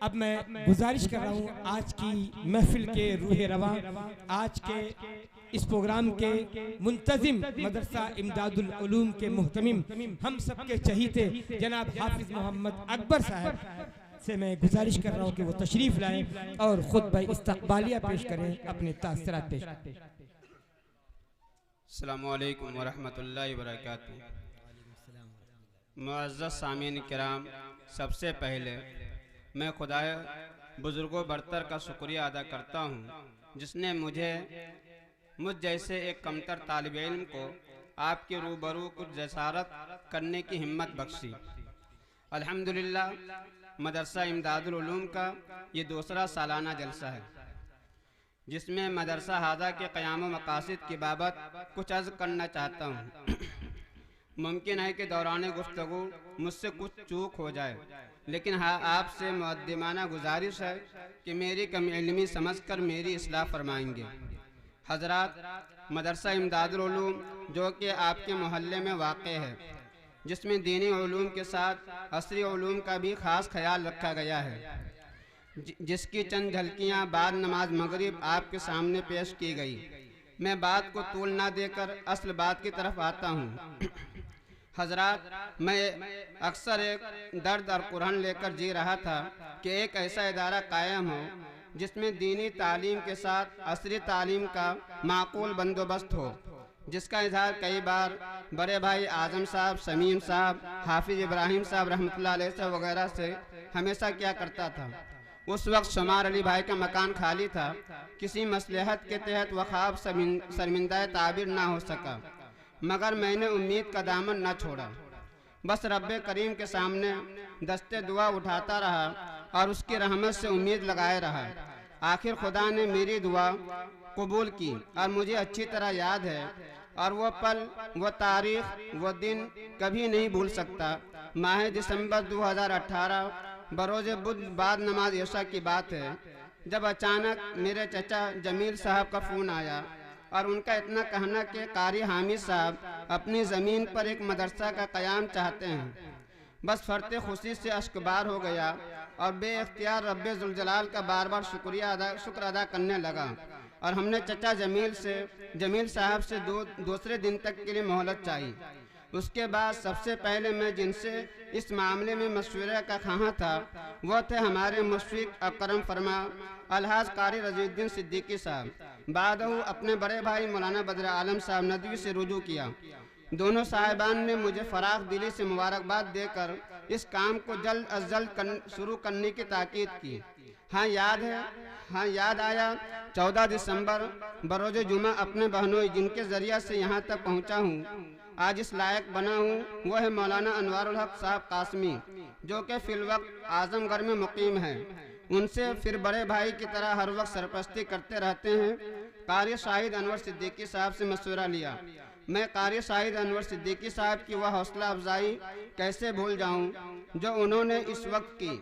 اب میں گزارش کر رہا ہوں آج کی محفل کے روح رواں، آج کے اس پروگرام کے منتظم مدرسہ امداد العلوم کے محتمم، ہم سب کے چہیتے جناب حافظ محمد اکبر صاحب سے میں گزارش کر رہا ہوں کہ وہ تشریف لائیں اور خطبہ استقبالیہ پیش کریں، اپنے تاثرات پیش کریں۔ السلام علیکم ورحمۃ اللہ وبرکاتہ۔ معزز سامعین کرام، سب سے پہلے میں خدا بزرگ و برتر کا شکریہ ادا کرتا ہوں جس نے مجھ جیسے ایک کمتر طالب علم کو آپ کے روبرو کچھ جسارت کرنے کی ہمت بخشی۔ الحمدللہ مدرسہ امداد العلوم کا یہ دوسرا سالانہ جلسہ ہے جس میں مدرسہ ہذا کے قیام و مقاصد کی بابت کچھ عرض کرنا چاہتا ہوں۔ ممکن ہے کہ دوران گفتگو مجھ سے کچھ چوک ہو جائے، لیکن آپ سے مقدمانہ گزارش ہے کہ میری کم علمی سمجھ کر میری اصلاح فرمائیں گے۔ حضرات، مدرسہ امداد العلوم جو کہ آپ کے محلے میں واقع ہے، جس میں دینی علوم کے ساتھ عصری علوم کا بھی خاص خیال رکھا گیا ہے، جس کی چند جھلکیاں بعد نماز مغرب آپ کے سامنے پیش کی گئی۔ میں بات کو طول نہ دے کر اصل بات کی طرف آتا ہوں۔ حضرات، میں اکثر ایک درد اور قرآن لے کر جی رہا تھا کہ ایک ایسا ادارہ قائم ہو جس میں دینی تعلیم کے ساتھ عصری تعلیم کا معقول بندوبست ہو، جس کا اظہار کئی بار بڑے بھائی اعظم صاحب، سمیم صاحب، حافظ ابراہیم صاحب رحمۃ اللہ علیہ سے وغیرہ سے ہمیشہ کیا کرتا تھا۔ اس وقت شمار علی بھائی کا مکان خالی تھا، کسی مصلحت کے تحت وہ خواب شرمندہ تعبیر نہ ہو سکا، مگر میں نے امید کا دامن نہ چھوڑا، بس رب کریم کے سامنے دستے دعا اٹھاتا رہا اور اس کی رحمت سے امید لگائے رہا۔ آخر خدا نے میری دعا قبول کی اور مجھے اچھی طرح یاد ہے، اور وہ پل، وہ تاریخ، وہ دن کبھی نہیں بھول سکتا۔ ماہ دسمبر 2018 بروز بدھ بعد نماز عشاء کی بات ہے، جب اچانک میرے چچا جمیل صاحب کا فون آیا اور ان کا اتنا کہنا کہ قاری حامد صاحب اپنی زمین پر ایک مدرسہ کا قیام چاہتے ہیں۔ بس فرط خوشی سے اشک بار ہو گیا اور بے اختیار رب ذوالجلال کا بار بار شکر ادا کرنے لگا، اور ہم نے چچا جمیل صاحب سے دوسرے دن تک کے لیے مہلت چاہی۔ اس کے بعد سب سے پہلے میں جن سے اس معاملے میں مشورہ کا خواہاں تھا وہ تھے ہمارے مشفق اکرم فرما الحاج قاری رضی الدین صدیقی صاحب۔ بعد اپنے بڑے بھائی مولانا بدر عالم صاحب ندوی سے رجوع کیا۔ دونوں صاحبان نے مجھے فراخ دلی سے مبارکباد دے کر اس کام کو جلد از جلد شروع کرنے کی تاکید کی۔ ہاں یاد آیا 14 دسمبر بروز جمعہ اپنے بہنوئی جن کے ذریعہ سے یہاں تک پہنچا ہوں، آج اس لائق بنا ہوں، وہ ہے مولانا انوار الحق صاحب قاسمی، جو کہ فی الوقت اعظم گڑھ میں مقیم ہے۔ ان سے پھر بڑے بھائی کی طرح ہر وقت سرپرستی کرتے رہتے ہیں۔ قاری شاہد انور صدیقی صاحب سے مشورہ لیا۔ میں قاری شاہد انور صدیقی صاحب کی وہ حوصلہ افزائی کیسے بھول جاؤں جو انہوں نے اس وقت کی۔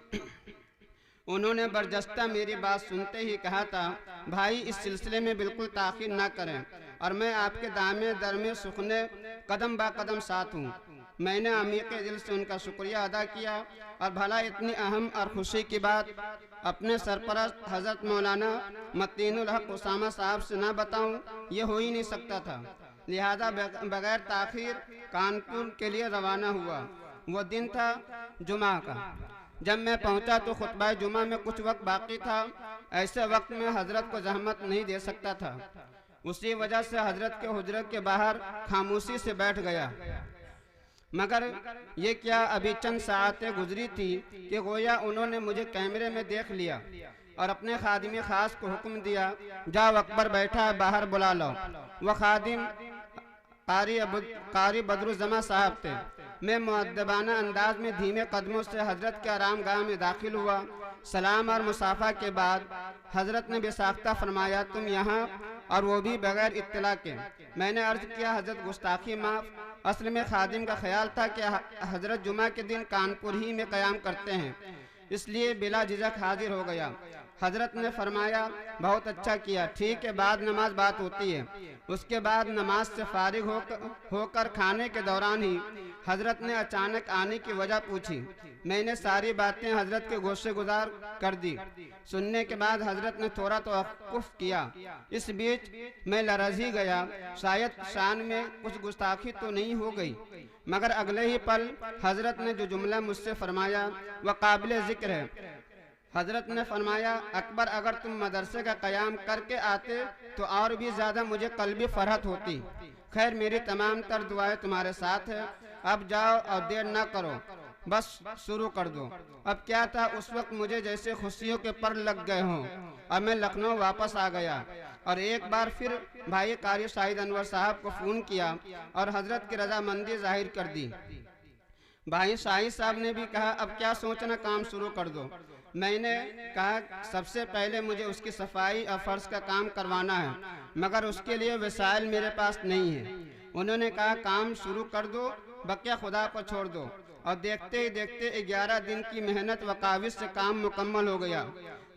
انہوں نے برجستہ میری بات سنتے ہی کہا تھا، بھائی اس سلسلے میں بالکل تاخیر نہ کریں، اور میں آپ کے دامے درمے سخنے قدم با قدم ساتھ ہوں۔ میں نے عمیق دل سے ان کا شکریہ ادا کیا، اور بھلا اتنی اہم اور خوشی کی بات اپنے سرپرست حضرت مولانا متین الحق اسامہ صاحب سے نہ بتاؤں، یہ ہو ہی نہیں سکتا تھا۔ لہذا بغیر تاخیر کانپور کے لیے روانہ ہوا۔ وہ دن تھا جمعہ کا۔ جب میں پہنچا تو خطبہ جمعہ میں کچھ وقت باقی تھا۔ ایسے وقت میں حضرت کو زحمت نہیں دے سکتا تھا، اسی وجہ سے حضرت کے حجرت کے باہر خاموشی سے بیٹھ گیا۔ مگر یہ کیا ابھی چند ساعتیں گزری تھی کہ گویا انہوں نے مجھے کیمرے میں دیکھ لیا اور اپنے خادم خاص کو حکم دیا، جاؤ اکبر بیٹھا ہے، باہر بلا لو۔ وہ خادم قاری بدر الزماں صاحب تھے۔ میں مؤدبانہ انداز میں دھیمے قدموں سے حضرت کے آرام گاہ میں داخل ہوا۔ سلام اور مصافحہ کے بعد حضرت نے بے ساختہ فرمایا، تم یہاں، اور وہ بھی بغیر اطلاع کے۔ میں نے عرض کیا، حضرت گستاخی معاف، اصل میں خادم کا خیال تھا کہ حضرت جمعہ کے دن کانپور ہی میں قیام کرتے ہیں، اس لیے بلا جھجک حاضر ہو گیا۔ حضرت نے فرمایا، بہت اچھا کیا، ٹھیک ہے، بعد نماز بات ہوتی ہے۔ اس کے بعد نماز سے فارغ ہو کر کھانے کے دوران ہی حضرت نے اچانک آنے کی وجہ پوچھی۔ میں نے ساری باتیں حضرت کے گوشے گزار کر دی۔ سننے کے بعد حضرت نے تھوڑا توقف کیا۔ اس بیچ میں لرز ہی گیا، شاید شان میں کچھ گستاخی تو نہیں ہو گئی، مگر اگلے ہی پل حضرت نے جو جملہ مجھ سے فرمایا وہ قابل ذکر ہے۔ حضرت نے فرمایا، اکبر اگر تم مدرسے کا قیام کر کے آتے تو اور بھی زیادہ مجھے قلبی فرحت ہوتی۔ خیر میری تمام تر دعائیں تمہارے ساتھ ہے، اب جاؤ اور دیر نہ کرو، بس شروع کر دو۔ اب کیا تھا، اس وقت مجھے جیسے خوشیوں کے پر لگ گئے ہوں، اب میں لکھنؤ واپس آ گیا اور ایک بار پھر بھائی قاری شاہد انور صاحب کو فون کیا اور حضرت کی رضامندی ظاہر کر دی۔ بھائی شاہد صاحب نے بھی کہا اب کیا سوچنا، کام شروع کر دو۔ میں نے کہا سب سے پہلے مجھے اس کی صفائی اور فرش کا کام کروانا ہے، مگر اس کے لیے وسائل میرے پاس نہیں ہے۔ انہوں نے کہا کام شروع کر دو، بقیہ خدا کو چھوڑ دو، اور دیکھتے ہی دیکھتے 11 دن کی محنت و کاوش سے کام مکمل ہو گیا،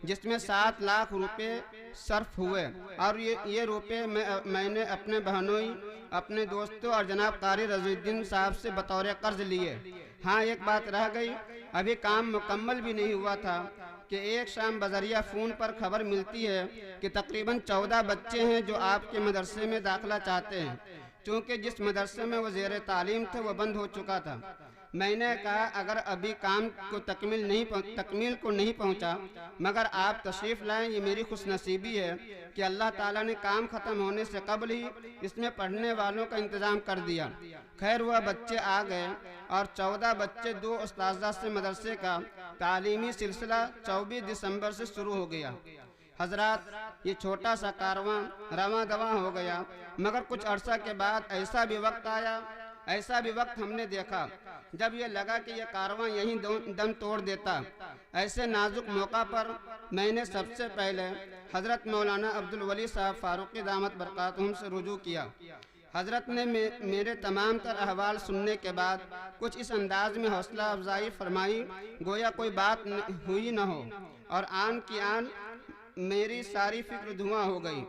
جس میں 7 لاکھ روپے صرف ہوئے، اور یہ روپے میں نے اپنے بہنوئی، اپنے دوستوں اور جناب قاری رضی الدین صاحب سے بطور قرض لیے۔ ہاں ایک بات رہ گئی، ابھی کام مکمل بھی نہیں ہوا تھا کہ ایک شام بذریعہ فون پر خبر ملتی ہے کہ تقریباً 14 بچے ہیں جو آپ کے مدرسے میں داخلہ چاہتے ہیں، چونکہ جس مدرسے میں وہ زیر تعلیم تھے وہ بند ہو چکا تھا۔ میں نے کہا اگر ابھی کام کو تکمیل کو نہیں پہنچا، مگر آپ تشریف لائیں، یہ میری خوش نصیبی ہے کہ اللہ تعالیٰ نے کام ختم ہونے سے قبل ہی اس میں پڑھنے والوں کا انتظام کر دیا۔ خیر وہ بچے آ گئے اور 14 بچے 2 استاذہ سے مدرسے کا تعلیمی سلسلہ 24 دسمبر سے شروع ہو گیا۔ حضرات یہ چھوٹا سا کارواں رواں دواں ہو گیا، مگر کچھ عرصہ کے بعد ایسا بھی وقت ہم نے دیکھا جب یہ لگا کہ یہ کارواں یہیں دم توڑ دیتا۔ ایسے نازک موقع پر میں نے سب سے پہلے حضرت مولانا عبدالولی صاحب فاروقی دامت برکاتہم سے رجوع کیا۔ حضرت نے میرے تمام تر احوال سننے کے بعد کچھ اس انداز میں حوصلہ افزائی فرمائی گویا کوئی بات ہوئی نہ ہو، اور آن کی آن میری ساری فکر دھواں ہو گئی۔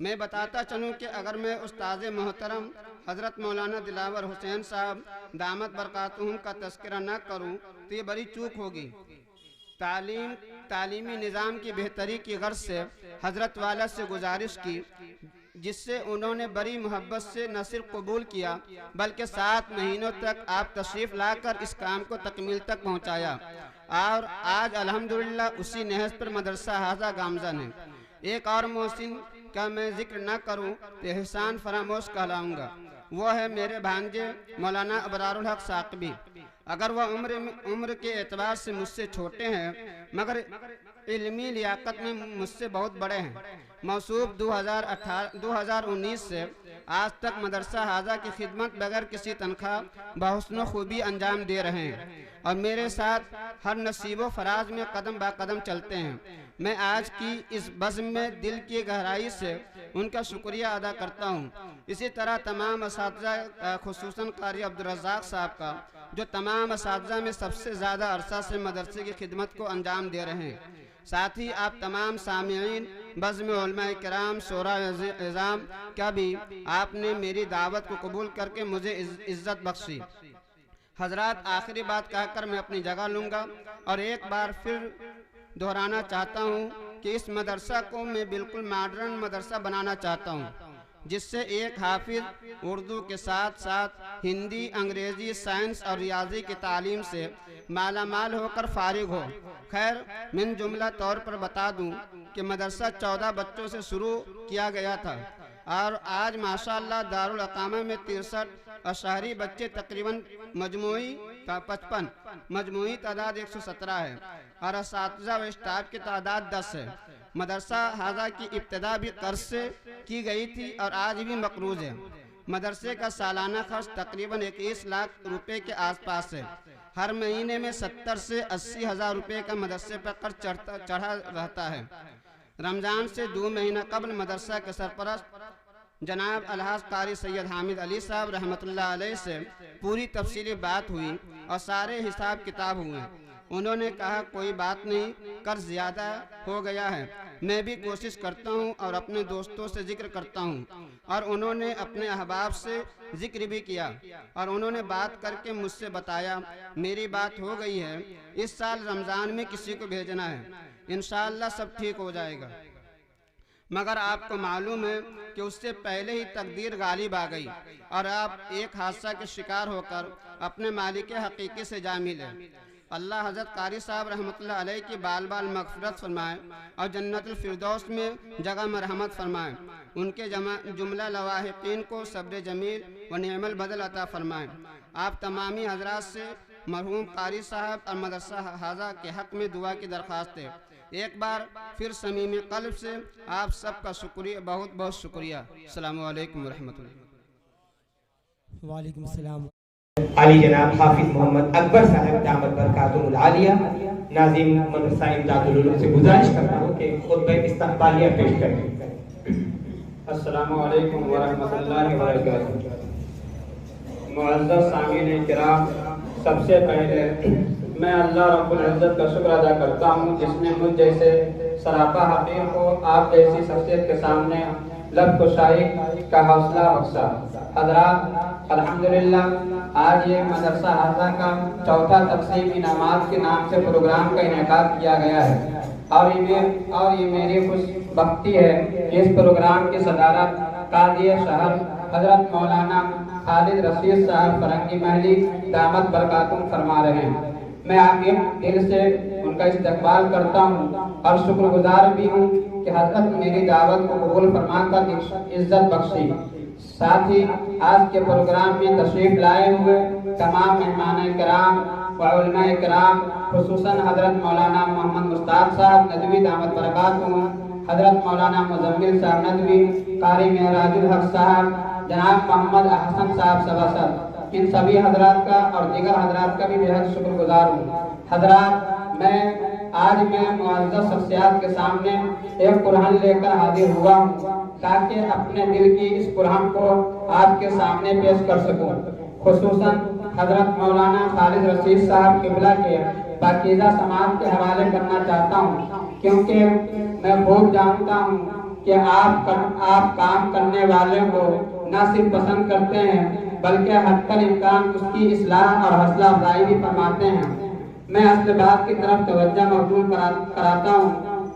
میں بتاتا چلوں کہ اگر میں استاذ محترم حضرت مولانا دلاور حسین صاحب دامت برکاتہم کا تذکرہ نہ کروں تو یہ بڑی چوک ہوگی۔ تعلیمی نظام کی بہتری کی غرض سے حضرت والا سے گزارش کی، جس سے انہوں نے بڑی محبت سے نہ صرف قبول کیا بلکہ 7 مہینوں تک آپ تشریف لا کر اس کام کو تکمیل تک پہنچایا، اور آج الحمدللہ اسی نہج پر مدرسہ حاضہ گامزن ہے۔ ایک اور محسن کا میں ذکر نہ کروں تو احسان فراموش کہلاؤں گا، وہ ہے میرے بھانجے مولانا ابرار الحق ثاقبی۔ اگر وہ عمر کے اعتبار سے مجھ سے چھوٹے ہیں مگر علمی لیاقت میں مجھ سے بہت بڑے ہیں۔ موصوف 2019 سے آج تک مدرسہ حاضہ کی خدمت بغیر کسی تنخواہ بحسن و خوبی انجام دے رہے ہیں، اور میرے ساتھ ہر نصیب و فراز میں قدم با قدم چلتے ہیں۔ میں آج کی اس بزم میں دل کی گہرائی سے ان کا شکریہ ادا کرتا ہوں۔ اسی طرح تمام اساتذہ، خصوصاً قاری عبدالرزاق صاحب کا، جو تمام اساتذہ میں سب سے زیادہ عرصہ سے مدرسے کی خدمت کو انجام دے رہے ہیں۔ ساتھ ہی آپ تمام سامعین، بزم علماء کرام، شورا عظام کا بھی آپ نے میری دعوت کو قبول کر کے مجھے عزت بخشی۔ حضرات آخری بات کہہ کر میں اپنی جگہ لوں گا، اور ایک بار پھر دہرانا چاہتا ہوں کہ اس مدرسہ کو میں بالکل ماڈرن مدرسہ بنانا چاہتا ہوں، جس سے ایک حافظ اردو کے ساتھ ساتھ ہندی، انگریزی، سائنس اور ریاضی کی تعلیم سے مالا مال ہو کر فارغ ہو۔ خیر من جملہ طور پر بتا دوں کہ مدرسہ 14 بچوں سے شروع کیا گیا تھا، اور آج ماشاءاللہ دارالاقامہ میں 63 اور شہری بچے تقریباً مجموعی 55، مجموعی تعداد 117 ہے، اور اساتذہ و اسٹاف کی تعداد 10 ہے۔ مدرسہ حاضہ کی ابتدا بھی قرض سے کی گئی تھی اور آج بھی مقروض ہے۔ مدرسے کا سالانہ خرچ تقریباً 21 لاکھ روپے کے آس پاس ہے۔ ہر مہینے میں 70 سے 80 ہزار روپے کا مدرسے پر قرض چڑھا رہتا ہے۔ رمضان سے 2 مہینہ قبل مدرسہ کے سرپرست جناب الحاظ قاری سید حامد علی صاحب رحمۃ اللہ علیہ سے پوری تفصیلی بات ہوئی اور سارے حساب کتاب ہوئے۔ انہوں نے کہا کوئی بات نہیں، قرض زیادہ ہو گیا ہے، میں بھی کوشش کرتا ہوں اور اپنے دوستوں سے ذکر کرتا ہوں۔ اور انہوں نے اپنے احباب سے ذکر بھی کیا اور انہوں نے بات کر کے مجھ سے بتایا میری بات ہو گئی ہے، اس سال رمضان میں کسی کو بھیجنا ہے، انشاءاللہ سب ٹھیک ہو جائے گا۔ مگر آپ کو معلوم ہے کہ اس سے پہلے ہی تقدیر غالب آ گئی اور آپ ایک حادثہ کے شکار ہو کر اپنے مالک حقیقی سے جا ملے۔ اللہ حضرت قاری صاحب رحمۃ اللہ علیہ کی بال بال مغفرت فرمائے اور جنت الفردوس میں جگہ مرحمت فرمائے، ان کے جملہ لواحقین کو صبر جمیل و نعم البدل عطا فرمائے۔ آپ تمامی حضرات سے مرحوم قاری صاحب اور مدرسہ حاضہ کے حق میں دعا کی درخواست ہے۔ ایک بار پھر صمیم قلب سے آپ سب کا شکریہ، بہت بہت شکریہ۔ السلام علیکم ورحمۃ اللہ۔ وعلیکم السلام۔ علی جناب حافظ محمد اکبر صاحب دامت برکاتہم العالیہ ناظم مدرسہ امداد العلوم سے گزارش کرتا ہوں کہ خطبہ استقبالیہ پیش کریں۔ السلام علیکم ورحمۃ اللہ وبرکاتہ۔ معزز سامعین کرام، سب سے پہلے میں اللہ رب العزت کا شکر ادا کرتا ہوں جس نے مجھ جیسے سراپا حقیر کو آپ جیسی شخصیت کے سامنے لب کشائی کا حوصلہ بخشا۔ حضرات، الحمدللہ آج یہ مدرسہ حاضہ کا چوتھا تقسیم انعامات کے نام سے پروگرام کا انعقاد کیا گیا ہے اور یہ میری خوش بختی ہے کہ اس پروگرام کی صدارت قاضی شہر حضرت مولانا خالد رشید صاحب فرنگی محلی دامت برکاتہم فرما رہے ہیں۔ میں عاقل دل سے ان کا استقبال کرتا ہوں اور شکر گزار بھی ہوں کہ حضرت میری دعوت کو قبول فرما کر عزت بخشی۔ ساتھ ہی آج کے پروگرام میں تشریف لائے ہوئے تمام مہمان کرام و علماء کرام، خصوصاً حضرت مولانا محمد مشتاق صاحب ندوی دامت برکاتہم، حضرت مولانا مزمل صاحب ندوی، قاری معراج الحق صاحب، جناب محمد احسن صاحب سباسر، ان سبھی حضرات کا اور دیگر حضرات کا بھی بہت شکر گزار ہوں۔ حضرات، آج میں معزز شخصیات کے سامنے ایک قرآن لے کر حاضر ہوا ہوں تاکہ اپنے دل کی اس قرآن کو آپ کے سامنے پیش کر سکوں۔ خصوصاً حضرت مولانا خالد رشید صاحب قبلہ کے پاکیزہ سماعت کے حوالے کرنا چاہتا ہوں، کیونکہ میں خوب جانتا ہوں کہ آپ کام کرنے والے کو نہ صرف پسند کرتے ہیں بلکہ حتی الامکان اس کی اصلاح اور حوصلہ افزائی بھی فرماتے ہیں۔ میں اصل بات کی طرف توجہ مبذول کراتا ہوں،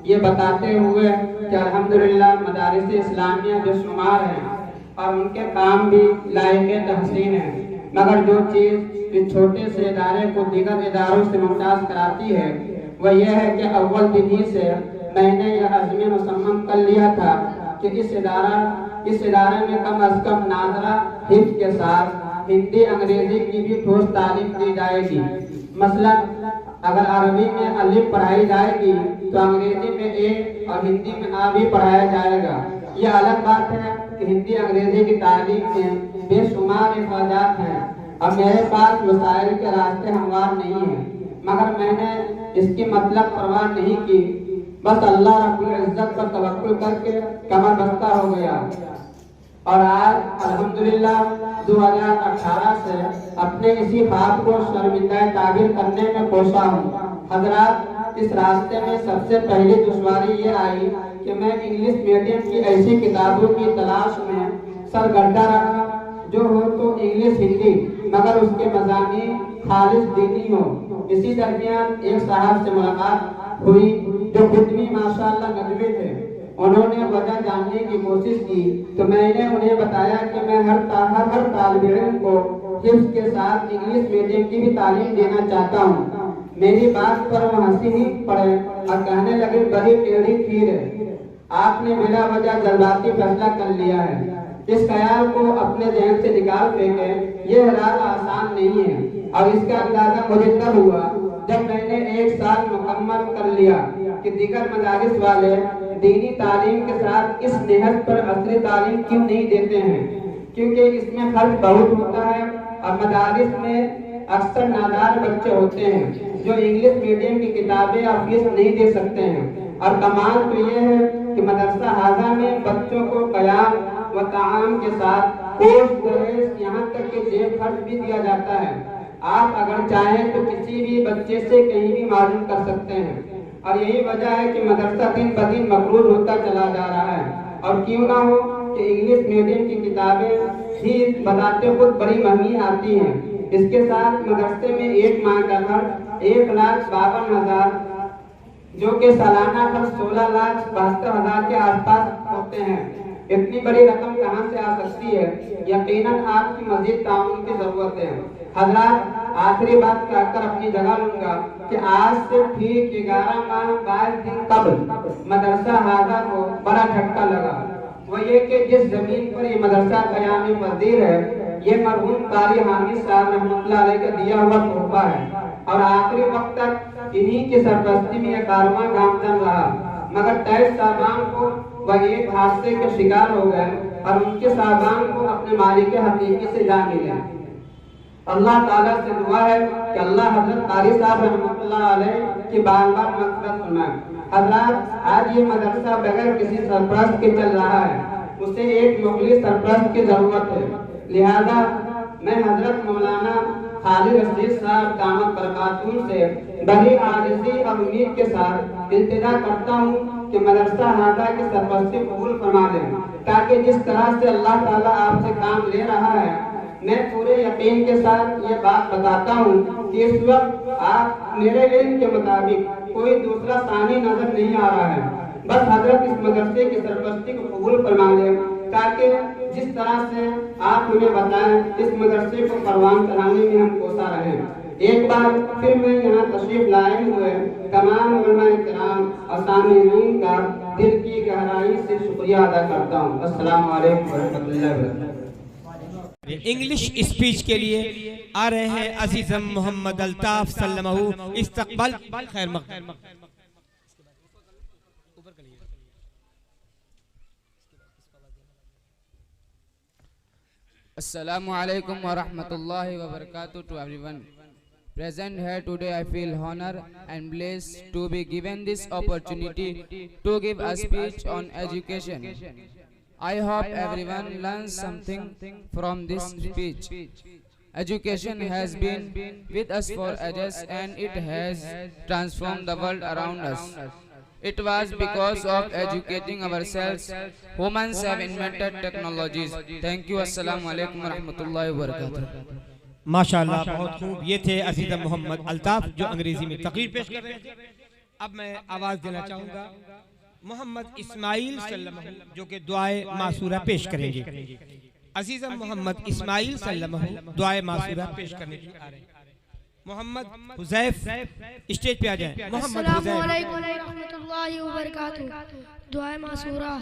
یہ بتاتے ہوئے کہ الحمدللہ مدارس اسلامیہ جو شمار ہیں اور ان کے کام بھی لائق تحسین ہیں، مگر جو چیز اس چھوٹے سے ادارے کو دیگر اداروں سے ممتاز کراتی ہے وہ یہ ہے کہ اول دن ہی سے میں نے یہ عزم مصمم کر لیا تھا کہ اس ادارے میں کم از کم ناظرہ حفظ کے ساتھ ہندی انگریزی کی بھی ٹھوس تعلیم دی جائے گی۔ مثلا اگر عربی میں الف پڑھائی جائے گی تو انگریزی میں اے اور ہندی میں آ بھی پڑھایا جائے گا۔ یہ الگ بات ہے کہ ہندی انگریزی کی تعلیم میں بے شمار اخراجات ہیں اور میرے پاس وسائل کے راستے ہموار نہیں ہیں، مگر میں نے اس کی مطلب پرواہ نہیں کی، بس اللہ رب العزت پر توکل کر کے کمر بستہ ہو گیا اور آج الحمدللہ 2018 سے اپنے اسی خواب کو شرمندہ تعبیر کرنے میں کوشاں ہوں۔ حضرات، اس راستے میں سب سے پہلی دشواری یہ آئی کہ میں انگلش میڈیم کی ایسی کتابوں کی تلاش میں سرگردہ رہا جو ہو تو انگلش ہندی مگر اس کے مضامین خالص دینی ہو۔ اسی درمیان ایک صاحب سے ملاقات ہوئی جو خود بھی ماشاءاللہ ندوی تھے۔ انہوں نے وجہ جاننے کی کوشش کی تو میں نے انہیں بتایا کہ میں ہر طالب علم کو حفظ کے ساتھ انگلش میڈیم کی بھی تعلیم دینا چاہتا ہوں۔ میری بات پر وہ ہنسی ہی پڑے اور کہنے لگے بڑی ٹیڑھی کھیر ہے، آپ نے بلا وجہ جذباتی فیصلہ کر لیا ہے، اس خیال کو اپنے ذہن سے نکال پھینکے، یہ ارادہ آسان نہیں ہے۔ اور اس کا اندازہ مجھے تب ہوا جب میں نے 1 سال مکمل کر لیا کہ دیگر مدارس والے دینی تعلیم کے ساتھ اس نہج پر عصری تعلیم کیوں نہیں دیتے ہیں، کیونکہ اس میں خرچ بہت ہوتا ہے اور مدارس میں اکثر نادار بچے ہوتے ہیں جو انگلش میڈیم کی کتابیں اور فیس نہیں دے سکتے ہیں۔ اور کمال تو یہ ہے کہ مدرسہ حاضہ میں بچوں کو قیام و طعام کے ساتھ کوش دریس یہاں تک کہ جیب خرچ بھی دیا جاتا ہے۔ آپ اگر چاہیں تو کسی بھی بچے سے کہیں بھی معلوم کر سکتے ہیں، اور یہی وجہ ہے کہ مدرسہ دن بدن مقروض ہوتا چلا جا رہا ہے۔ اور کیوں نہ ہو کہ انگلش میڈیم کی کتابیں ہی بتاتے خود بڑی مہنگی آتی ہیں، اس کے ساتھ مدرسے میں ایک ماہ کا خرچ 1,52,000 جو کہ سالانہ خرچ 16,72,000 کے آس پاس ہوتے ہیں۔ اتنی بڑی رقم کہاں سے آ سکتی ہے؟ یقیناً آپ کی مزید تعاون کی ضرورت ہے۔ حضرات، آخری بات کہہ کر اپنی جگہ لوں گا کہ آج سے ٹھیک 11 ماہ 22 دن قبل مدرسہ ہادہ کو بڑا جھٹکا لگا۔ وہ یہ کہ جس زمین پر یہ مدرسہ قیام پذیر ہے، یہ مرحوم قاری حامد صاحب رحمۃ اللہ علیہ کا دیا ہوا تحفہ ہے، اور آخری وقت تک انہی کی سرپرستی میں یہ کارواں گامزن رہا، مگر 23 صاحبان کو وہ ایک حادثے کے شکار ہو گئے اور ان کے صاحبان کو اپنے مالک حقیقی سے جا ملے۔ اللہ تعالیٰ سے دعا ہے کہ اللہ حضرت قاری صاحب رحمۃ اللہ علیہ کی بار بار مغفرت فرمائے۔ حضرات، آج یہ مدرسہ بغیر کسی سرپرست کے چل رہا ہے، اسے ایک مخلص سرپرست کی ضرورت ہے، لہذا میں حضرت مولانا خالد رشید صاحب دامت برکاتہم سے بڑی عاجزی اور امید کے ساتھ التجا کرتا ہوں کہ مدرسہ ہادہ کی سرپرستی قبول فرما دیں، تاکہ جس طرح سے اللہ تعالیٰ آپ سے کام لے رہا ہے، میں پورے یقین کے ساتھ یہ بات بتاتا ہوں کہ اس وقت آپ میرے علم کے مطابق کوئی دوسرا ثانی نظر نہیں آ رہا ہے۔ بس حضرت اس مدرسے کی سرپرستی کو قبول فرما لیں، تاکہ جس طرح سے آپ ہمیں بتائیں اس مدرسے کو پروان چڑھانے میں ہم کوسا رہیں۔ ایک بار پھر میں یہاں تشریف لائے ہوئے تمام علماء کرام اور سامعین کا دل کی گہرائی سے شکریہ ادا کرتا ہوں۔ السلام علیکم ورحمۃ اللہ وبرکاتہ۔ انگلش اسپیچ کے لیے آ رہے ہیں عزیزم محمد الطاف سلمہ استقبال خیر مقدم۔ Assalamu alaikum wa rahmatullahi wa barakatuh to everyone present here today. I feel honor and blessed to be given this opportunity to give a speech on education. I hope everyone learns something from this speech. Education has been with us for ages and it has transformed the world around us. It was because of educating ourselves humans have invented technologies. Thank you. Assalamu alaikum wa rahmatullahi wa barakatuh. ماشاءاللہ، بہت خوب۔ یہ تھے عزیزم محمد الطاف جو انگریزی میں تقریر پیش کر رہے تھے۔ اب میں آواز دینا چاہوں گا محمد اسماعیل سلمہ جو کہ دعائے معصورہ پیش کریں گے۔ عزیزم محمد اسماعیل سلمہ دعائے معصورہ پیش کرنے کے لیے آ رہے ہیں۔ محمد حذیف اسٹیج پہ آ جائیں۔ السلام علیکم ورحمۃ اللہ وبرکاتہ۔ دعائے معصورہ۔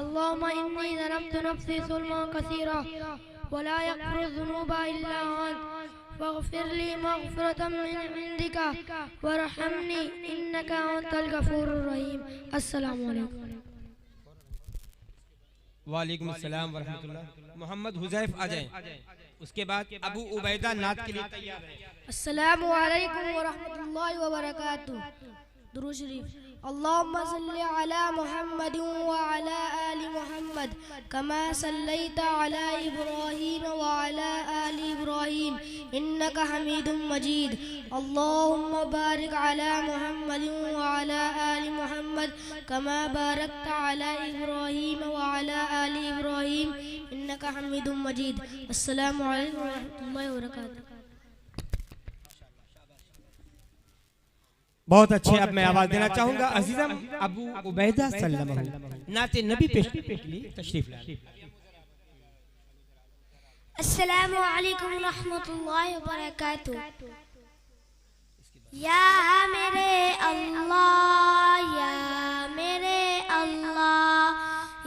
اللہم انی ظلمت نفسی ظلما کثیرا ولا یغفر الذنوب الا انت فاغفر لی مغفرۃ من عندک وارحمنی انک انت الغفور الرحیم۔ السلام علیکم۔ وعلیکم السلام ورحمۃ اللہ۔ محمد حذیف آ جائیں، اس کے بعد ابو عبیدہ نعت کے لیے تیار ہیں۔ السلام علیکم ورحمۃ اللہ وبرکاتہ۔ درود شریف۔ اللهم صل على محمد وعلى آل محمد كما صليت على إبراهيم وعلى آل إبراهيم إنك حميد مجيد۔ اللهم بارك على محمد وعلى آل محمد كما باركت على إبراهيم وعلى آل إبراهيم إنك حميد مجيد۔ السلام عليكم ورحمة الله وبركاته۔ بہت اچھے۔ اب میں آواز دینا چاہوں گا عزیزم ابو عبیدہ سلمہ نعت نبی پیش لیے تشریف لائیں۔ السلام علیکم ورحمۃ اللہ وبرکاتہ۔ یا میرے اللہ، یا میرے اللہ،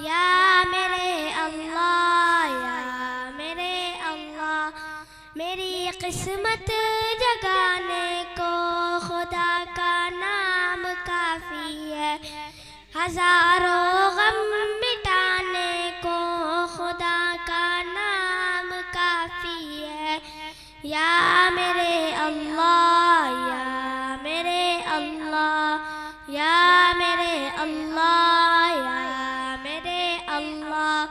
یا میرے اللہ، یا میرے اللہ، میری قسمت جگانے کو خدا کا نام کافی ہے، ہزاروں غم مٹانے کو خدا کا نام کافی ہے۔ یا میرے اللہ، یا میرے اللہ، یا میرے اللہ، یا میرے اللہ۔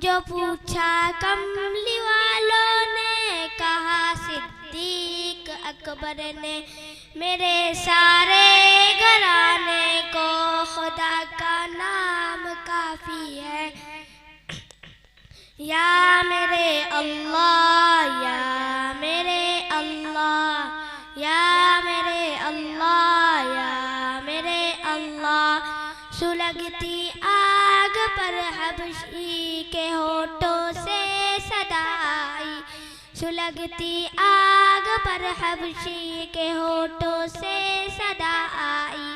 جو پوچھا کملی والوں نے کہا صدیق اکبر نے میرے سارے گھرانے کو خدا کا نام کافی ہے یا میرے اللہ یا میرے اللہ یا میرے اللہ یا میرے اللہ سلگتی آگ پر حبشی کے ہونٹوں سے صدا آئی سلگتی آگ پر حبشی کے ہونٹوں سے صدا آئی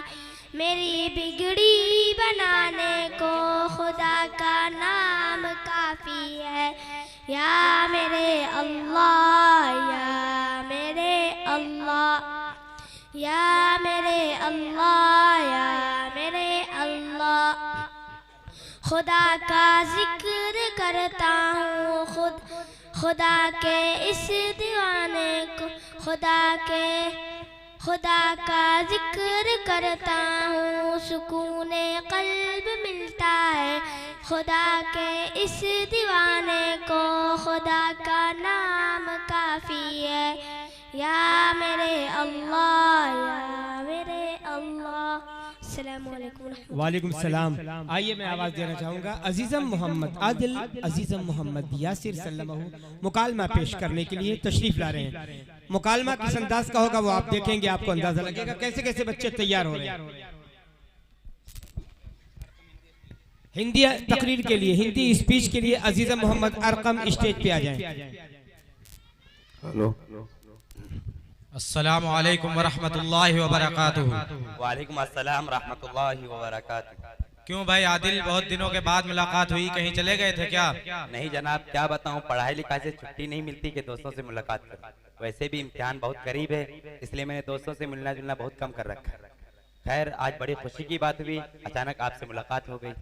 میری بگڑی بنانے کو خدا کا نام کافی ہے یا میرے اللہ یا میرے اللہ یا میرے اللہ یا میرے اللہ خدا کا ذکر کرتا ہوں خدا کے اس دیوانے کو خدا کا ذکر کرتا ہوں سکون قلب ملتا ہے خدا کے اس دیوانے کو خدا کا نام کافی ہے یا میرے اللہ یا میرے اللہ السلام علیکم وعلیکم السلام. آئیے میں آواز دینا چاہوں گا عزیزم محمد عادل عزیزم محمد یاسر سلمہ مکالمہ پیش کرنے کے لیے تشریف لا رہے ہیں. مکالمہ کس انداز کا ہوگا وہ آپ دیکھیں گے, آپ کو اندازہ لگے گا کیسے کیسے بچے تیار ہو رہے ہیں. ہندی تقریر کے لیے ہندی اسپیچ کے لیے عزیزم محمد ارقم اسٹیج پہ آ جائیں. السلام علیکم ورحمۃ اللہ وبرکاتہ. وعلیکم السلام ورحمۃ اللہ وبرکاتہ. کیوں بھائی عادل, بہت دنوں کے بعد ملاقات ہوئی, کہیں چلے گئے تھے کیا؟ نہیں جناب, کیا بتاؤں, پڑھائی لکھائی سے چھٹی نہیں ملتی کہ دوستوں سے ملاقات کروں. ویسے بھی امتحان بہت قریب ہے, اس لیے میں نے دوستوں سے ملنا جلنا بہت کم کر رکھا. خیر, آج بڑی خوشی کی بات ہوئی, اچانک آپ سے ملاقات ہو گئی.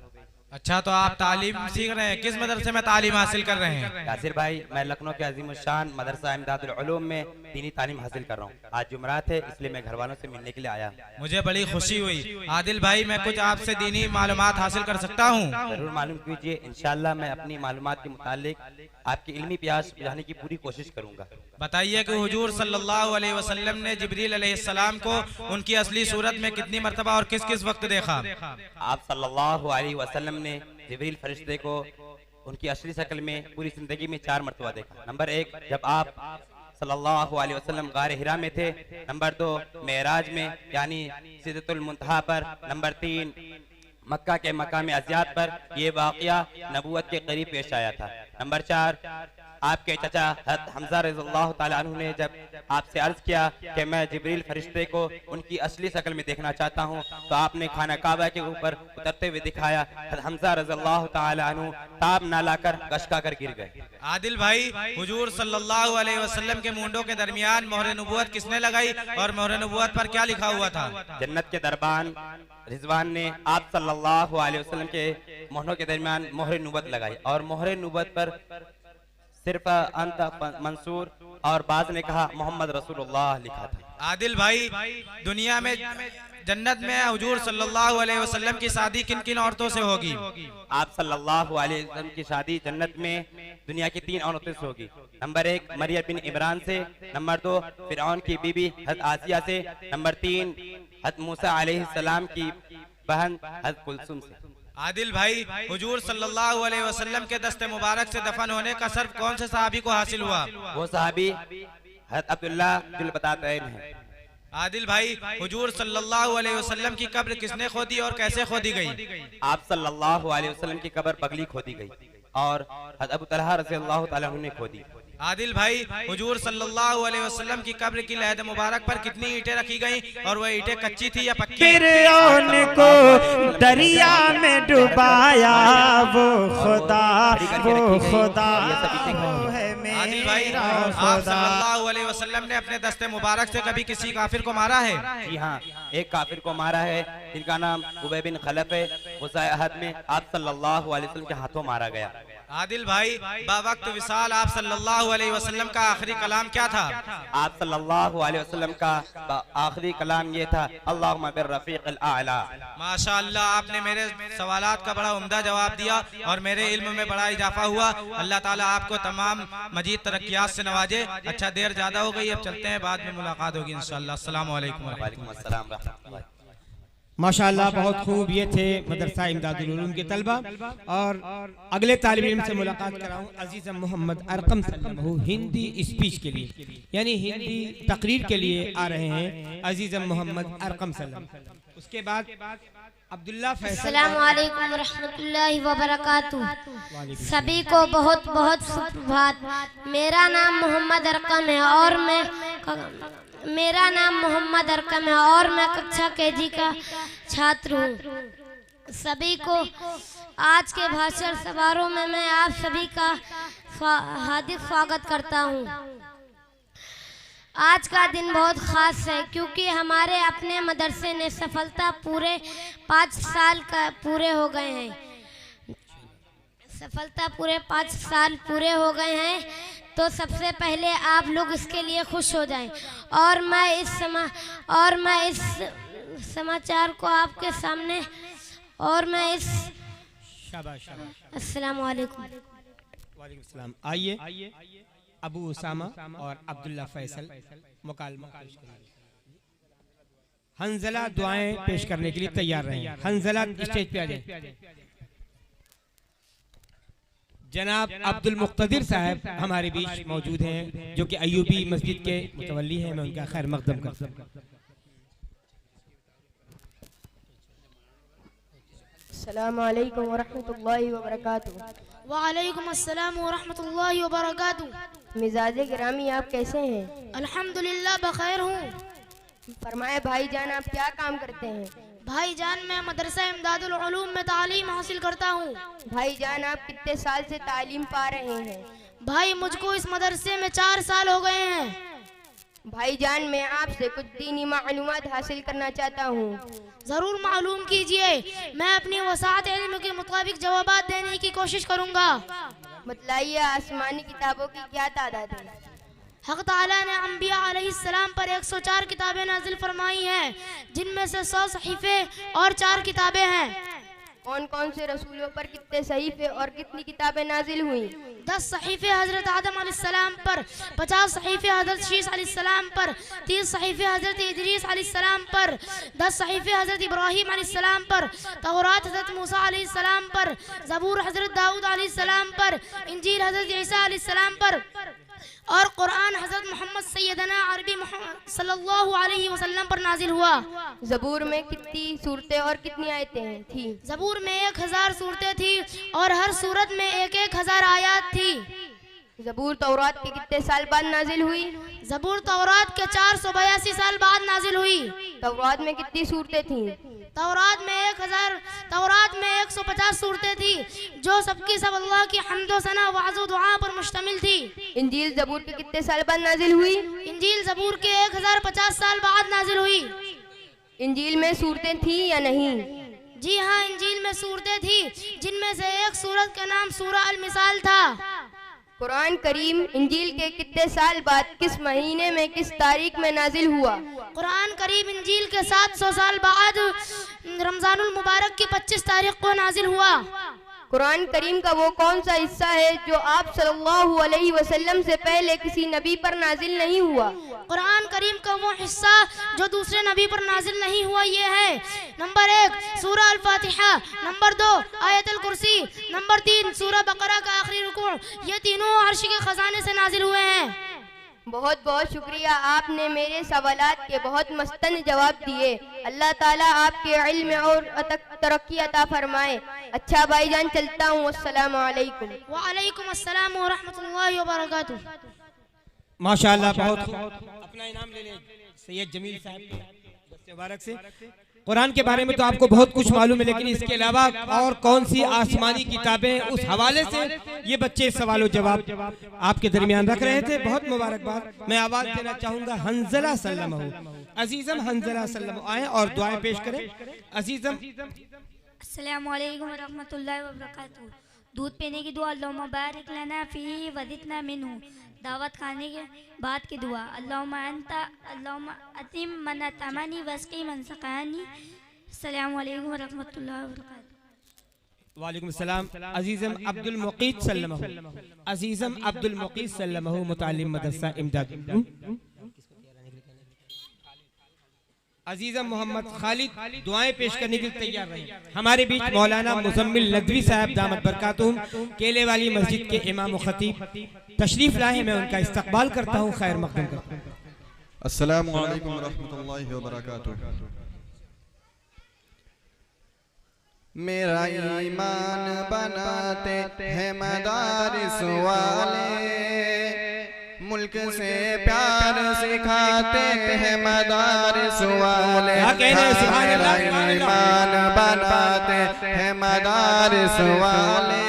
اچھا, تو آپ تعلیم سیکھ رہے ہیں, کس مدرسے میں تعلیم حاصل کر رہے ہیں؟ یاسر بھائی, میں لکھنؤ کے عظیم الشان مدرسہ امداد العلوم میں دینی تعلیم حاصل کر رہا ہوں. آج جمعرات ہے, اس لیے میں گھر والوں سے ملنے کے لیے آیا. مجھے بڑی خوشی ہوئی. عادل بھائی, میں کچھ آپ سے دینی معلومات حاصل کر سکتا ہوں؟ ضرور معلوم کیجیے, انشاءاللہ میں اپنی معلومات کے متعلق آپ کی علمی پیاس بجھانے کی پوری کوشش کروں گا. بتائیے کہ حضور صلی اللہ علیہ وسلم نے جبریل علیہ السلام کو ان کی اصلی صورت میں کتنی مرتبہ اور کس کس وقت دیکھا؟ آپ صلی اللہ علیہ وسلم نے جبریل فرشتے کو ان کی اصلی شکل میں پوری زندگی میں 4 مرتبہ دیکھا. نمبر 1 جب آپ صلی اللہ علیہ وسلم غار حرا میں تھے. نمبر 2 معراج میں یعنی سدرۃ المنتہا پر. نمبر 3 مکہ کے مقام عزیات پر, یہ واقعہ نبوت کے قریب پیش آیا تھا. نمبر 4 آپ کے چچا حضرت حمزہ رضی اللہ تعالیٰ عنہ نے جب آپ سے عرض کیا کہ میں جبریل فرشتے کو ان کی اصلی شکل میں دیکھنا چاہتا ہوں, تو آپ نے خانہ کعبہ کے اوپر اترتے ہوئے دکھایا. حضرت حمزہ رضی اللہ تعالیٰ عنہ تاب نہ لا کر گشکا کر گر گئے. عادل بھائی, حضور صلی اللہ علیہ وسلم کے مونڈوں کے درمیان مہر نبوت کس نے لگائی اور مہر نبوت پر کیا لکھا ہوا تھا؟ جنت کے دربان رضوان نے آپ صلی اللہ علیہ وسلم کے مہروں کے درمیان مہر نبوت لگائی, اور مہر نبوت پر صرف انت منصور اور بعض نے کہا محمد رسول اللہ لکھا تھا. عادل بھائی, دنیا میں جنت میں حضور صلی اللہ علیہ وسلم کی شادی کن کن عورتوں سے ہوگی؟ آپ صلی اللہ علیہ وسلم کی شادی جنت میں دنیا کی 3 عورتوں سے ہوگی. نمبر 1 مریم بن عمران سے. نمبر 2 فرعون کی بیوی حضرت آسیہ سے. نمبر 3 حضرت موسیٰ علیہ السلام کی بہن حضرت کلثوم سے. عادل بھائی, حضور صلی اللہ علیہ وسلم کے دست مبارک سے دفن ہونے کا شرف کون سے صحابی کو حاصل ہوا؟ وہ صحابی حضرت عبداللہ جلبتاتین ہیں. عادل بھائی, حضور صلی اللہ علیہ وسلم کی قبر کس نے کھودی اور کیسے کھودی گئی؟ آپ صلی اللہ علیہ وسلم کی قبر بغلی کھودی گئی اور حضرت ابو طلحہ رضی اللہ تعالیٰ عنہ نے کھودی. عادل بھائی, حضور صلی اللہ علیہ وسلم کی قبر کی لحد مبارک پر کتنی اینٹیں رکھی گئیں اور وہ اینٹیں کچی تھی یا پکی؟ فرعون کو دریا میں ڈبایا وہ خدا ہے عادل بھائی, آپ صلی اللہ علیہ وسلم نے اپنے دست مبارک سے کبھی کسی کافر کو مارا ہے؟ جی ہاں, ایک کافر کو مارا ہے جن کا نام ابی بن خلف ہے. غزوہ احد میں آپ صلی اللہ علیہ وسلم کے ہاتھوں مارا گیا. عادل بھائی باوقت وصال آپ صلی اللہ علیہ وسلم کا آخری کلام کیا تھا؟ آپ صلی اللہ علیہ وسلم کا آخری کلام یہ تھا اللہم بالرفیق الاعلی. ماشاءاللہ آپ نے میرے سوالات کا بڑا عمدہ جواب دیا اور میرے علم میں بڑا اضافہ ہوا. اللہ تعالیٰ آپ کو تمام مزید ترقیات سے نوازے. اچھا دیر زیادہ ہو گئی، اب چلتے ہیں، بعد میں ملاقات ہوگی انشاءاللہ. السلام علیکم. وعلیکم السلام رحمۃ اللہ. ماشاءاللہ بہت خوب. یہ تھے مدرسہ امداد العلوم کے طلبہ. اور اگلے طالب علم سے ملاقات کراؤں عزیزم محمد ارقم سلمہ، ہندی اسپیچ کے لیے یعنی ہندی تقریر کے لیے آ رہے ہیں عزیزم محمد ارقم سلمہ. اس کے بعد عبداللہ فیصل. السلام علیکم ورحمۃ اللہ وبرکاتہ. سبھی کو بہت بہت سپربھات. میرا نام محمد ارقم ہے اور میں ککشا کے جی کا چھاتر ہوں. سبھی کو آج کے بھاشن سماروہ میں آپ سبھی کا حاضر سواگت کرتا ہوں. آج کا دن بہت خاص ہے کیونکہ ہمارے اپنے مدرسے نے سفلتا پورے 5 سال پورے ہو گئے ہیں. تو سب سے پہلے آپ لوگ اس کے لیے خوش ہو جائیں اور میں اس سماچار کو آپ کے سامنے السلام علیکم. وعلیکم السلام. آئیے ابو اسامہ اور عبداللہ فیصل مکالمہ پیش کریں. حنزلہ دعائیں پیش کرنے کے لیے تیار رہیں. حنزلہ اسٹیج پہ آ جائیں. جناب عبد المقتدر صاحب ہمارے بیچ موجود ہیں جو کہ ایوبی مسجد کے متولی ہیں. میں ان کا خیر مقدم کرتا ہوں. السلام علیکم ورحمۃ اللہ وبرکاتہ. وعلیکم السلام ورحمۃ اللہ وبرکاتہ. مزاج گرامی آپ کیسے ہیں؟ الحمدللہ بخیر ہوں. فرمائے بھائی جان آپ کیا کام کرتے ہیں؟ بھائی جان میں مدرسہ امداد العلوم میں تعلیم حاصل کرتا ہوں. بھائی جان آپ کتنے سال سے تعلیم پا رہے ہیں؟ بھائی مجھ کو اس مدرسے میں 4 سال ہو گئے ہیں. بھائی جان میں آپ سے کچھ دینی معلومات حاصل کرنا چاہتا ہوں. ضرور معلوم کیجئے. میں اپنی وسعت علم کے مطابق جوابات دینے کی کوشش کروں گا. بتلائیے آسمانی کتابوں کی کیا تعداد ہے؟ حق تعالیٰ نے انبیاء علیہ السلام پر 104 کتابیں نازل فرمائی ہیں جن میں سے 100 صحیفے اور 4 کتابیں ہیں. کون کون سے رسولوں پر کتنے صحیفے اور کتنی کتابیں نازل ہوئیں؟ 10 صحیفے حضرت آدم علیہ السلام پر، 50 صحیفے حضرت شیس علیہ السلام پر، 30 صحیفے حضرت ادریس علیہ السلام پر، 10 صحیفے حضرت ابراہیم علیہ السلام پر، تورات حضرت موسیٰ علیہ السلام پر، زبور حضرت داؤد علیہ السلام پر، انجیل حضرت عیسیٰ علیہ السلام پر، اور قرآن حضرت محمد سیدنا عربی محمد صلی اللہ علیہ وسلم پر نازل ہوا. زبور میں کتنی صورتیں اور کتنی آیتیں تھیں؟ زبور میں 1000 صورتیں تھی اور ہر صورت میں 1000 آیات تھی. زبور تورات کے کتنے سال بعد نازل ہوئی؟ زبور تورات کے 482 سال بعد نازل ہوئی. تورات میں کتنی صورتیں تھیں؟ تورات میں 150 صورتیں تھی جو سب کی سب اللہ کی حمد و ثنا وعظ و دعا پر مشتمل تھی. انجیل زبور کے کتنے سال بعد نازل ہوئی؟ انجیل زبور کے 1050 سال بعد نازل ہوئی. انجیل میں صورتیں تھیں یا نہیں؟ جی ہاں انجیل میں صورتیں تھی جن میں سے ایک صورت کا نام سورہ المثال تھا. قرآن کریم انجیل کے کتنے سال بعد کس مہینے میں کس تاریخ میں نازل ہوا؟ قرآن کریم انجیل کے 700 سال بعد رمضان المبارک کی 25 تاریخ کو نازل ہوا. قرآن کریم کا وہ کون سا حصہ ہے جو آپ صلی اللہ علیہ وسلم سے پہلے کسی نبی پر نازل نہیں ہوا؟ قرآن کریم کا وہ حصہ جو دوسرے نبی پر نازل نہیں ہوا یہ ہے: نمبر 1 سورہ الفاتحہ، نمبر 2 آیت الکرسی، نمبر 3 سورہ بقرہ کا آخری رکوع. یہ تینوں عرش کے خزانے سے نازل ہوئے ہیں. بہت بہت شکریہ، آپ نے میرے سوالات کے بہت مستند جواب دیے. اللہ تعالیٰ آپ کے علم اور ترقی عطا فرمائے. اچھا بھائی جان چلتا ہوں. السلام علیکم. وعلیکم السلام ورحمۃ اللہ وبرکاتہ. ماشاءاللہ بہت خوب. اپنا انعام لے لیں سید جمیل صاحب کے مبارک سے. قرآن کے بارے میں تو آپ کو بہت کچھ معلوم ہے لیکن اس کے علاوہ اور کون سی آسمانی کتابیں، اس حوالے سے یہ بچے سوال و جواب آپ کے درمیان رکھ رہے تھے. بہت مبارکباد. میں آواز دینا چاہوں گا حنزلہ سلمہ. عزیزم حنزلہ سلمہ آئیں اور دعائیں پیش کریں. عزیزم. السلام علیکم ورحمۃ اللہ وبرکاتہ. دودھ پینے کی دعا اللہم بارک لنا فیہ وزدنا منہ. دعوت کھانے کے بعد کی دعا اللہم اتم من اتمنی واسقی من سقانی. السلام علیکم ورحمۃ اللہ وبرکاتہ. وعلیکم السلام. عزیزم عبد المقیت سلمہ، عزیزم عبد المقیت سلمہ متعلم مدرسہ امداد. عزیزم محمد خالد دعائیں پیش کرنے کے لیے تیار رہیں. ہمارے بیچ مولانا مزمل ندوی صاحب دامت برکاتہم کیلے والی مسجد کے امام و خطیب تشریف لائے. میں ان کا استقبال کرتا ہوں، خیر مقدم کرتا ہوں. السلام علیکم ورحمۃ اللہ وبرکاتہ. میرا ایمان بناتے ہیں مدارس والے، ملک سے پیار سکھاتے ہیں مدارس والے. میرا ایمان بناتے ہیں مدارس والے،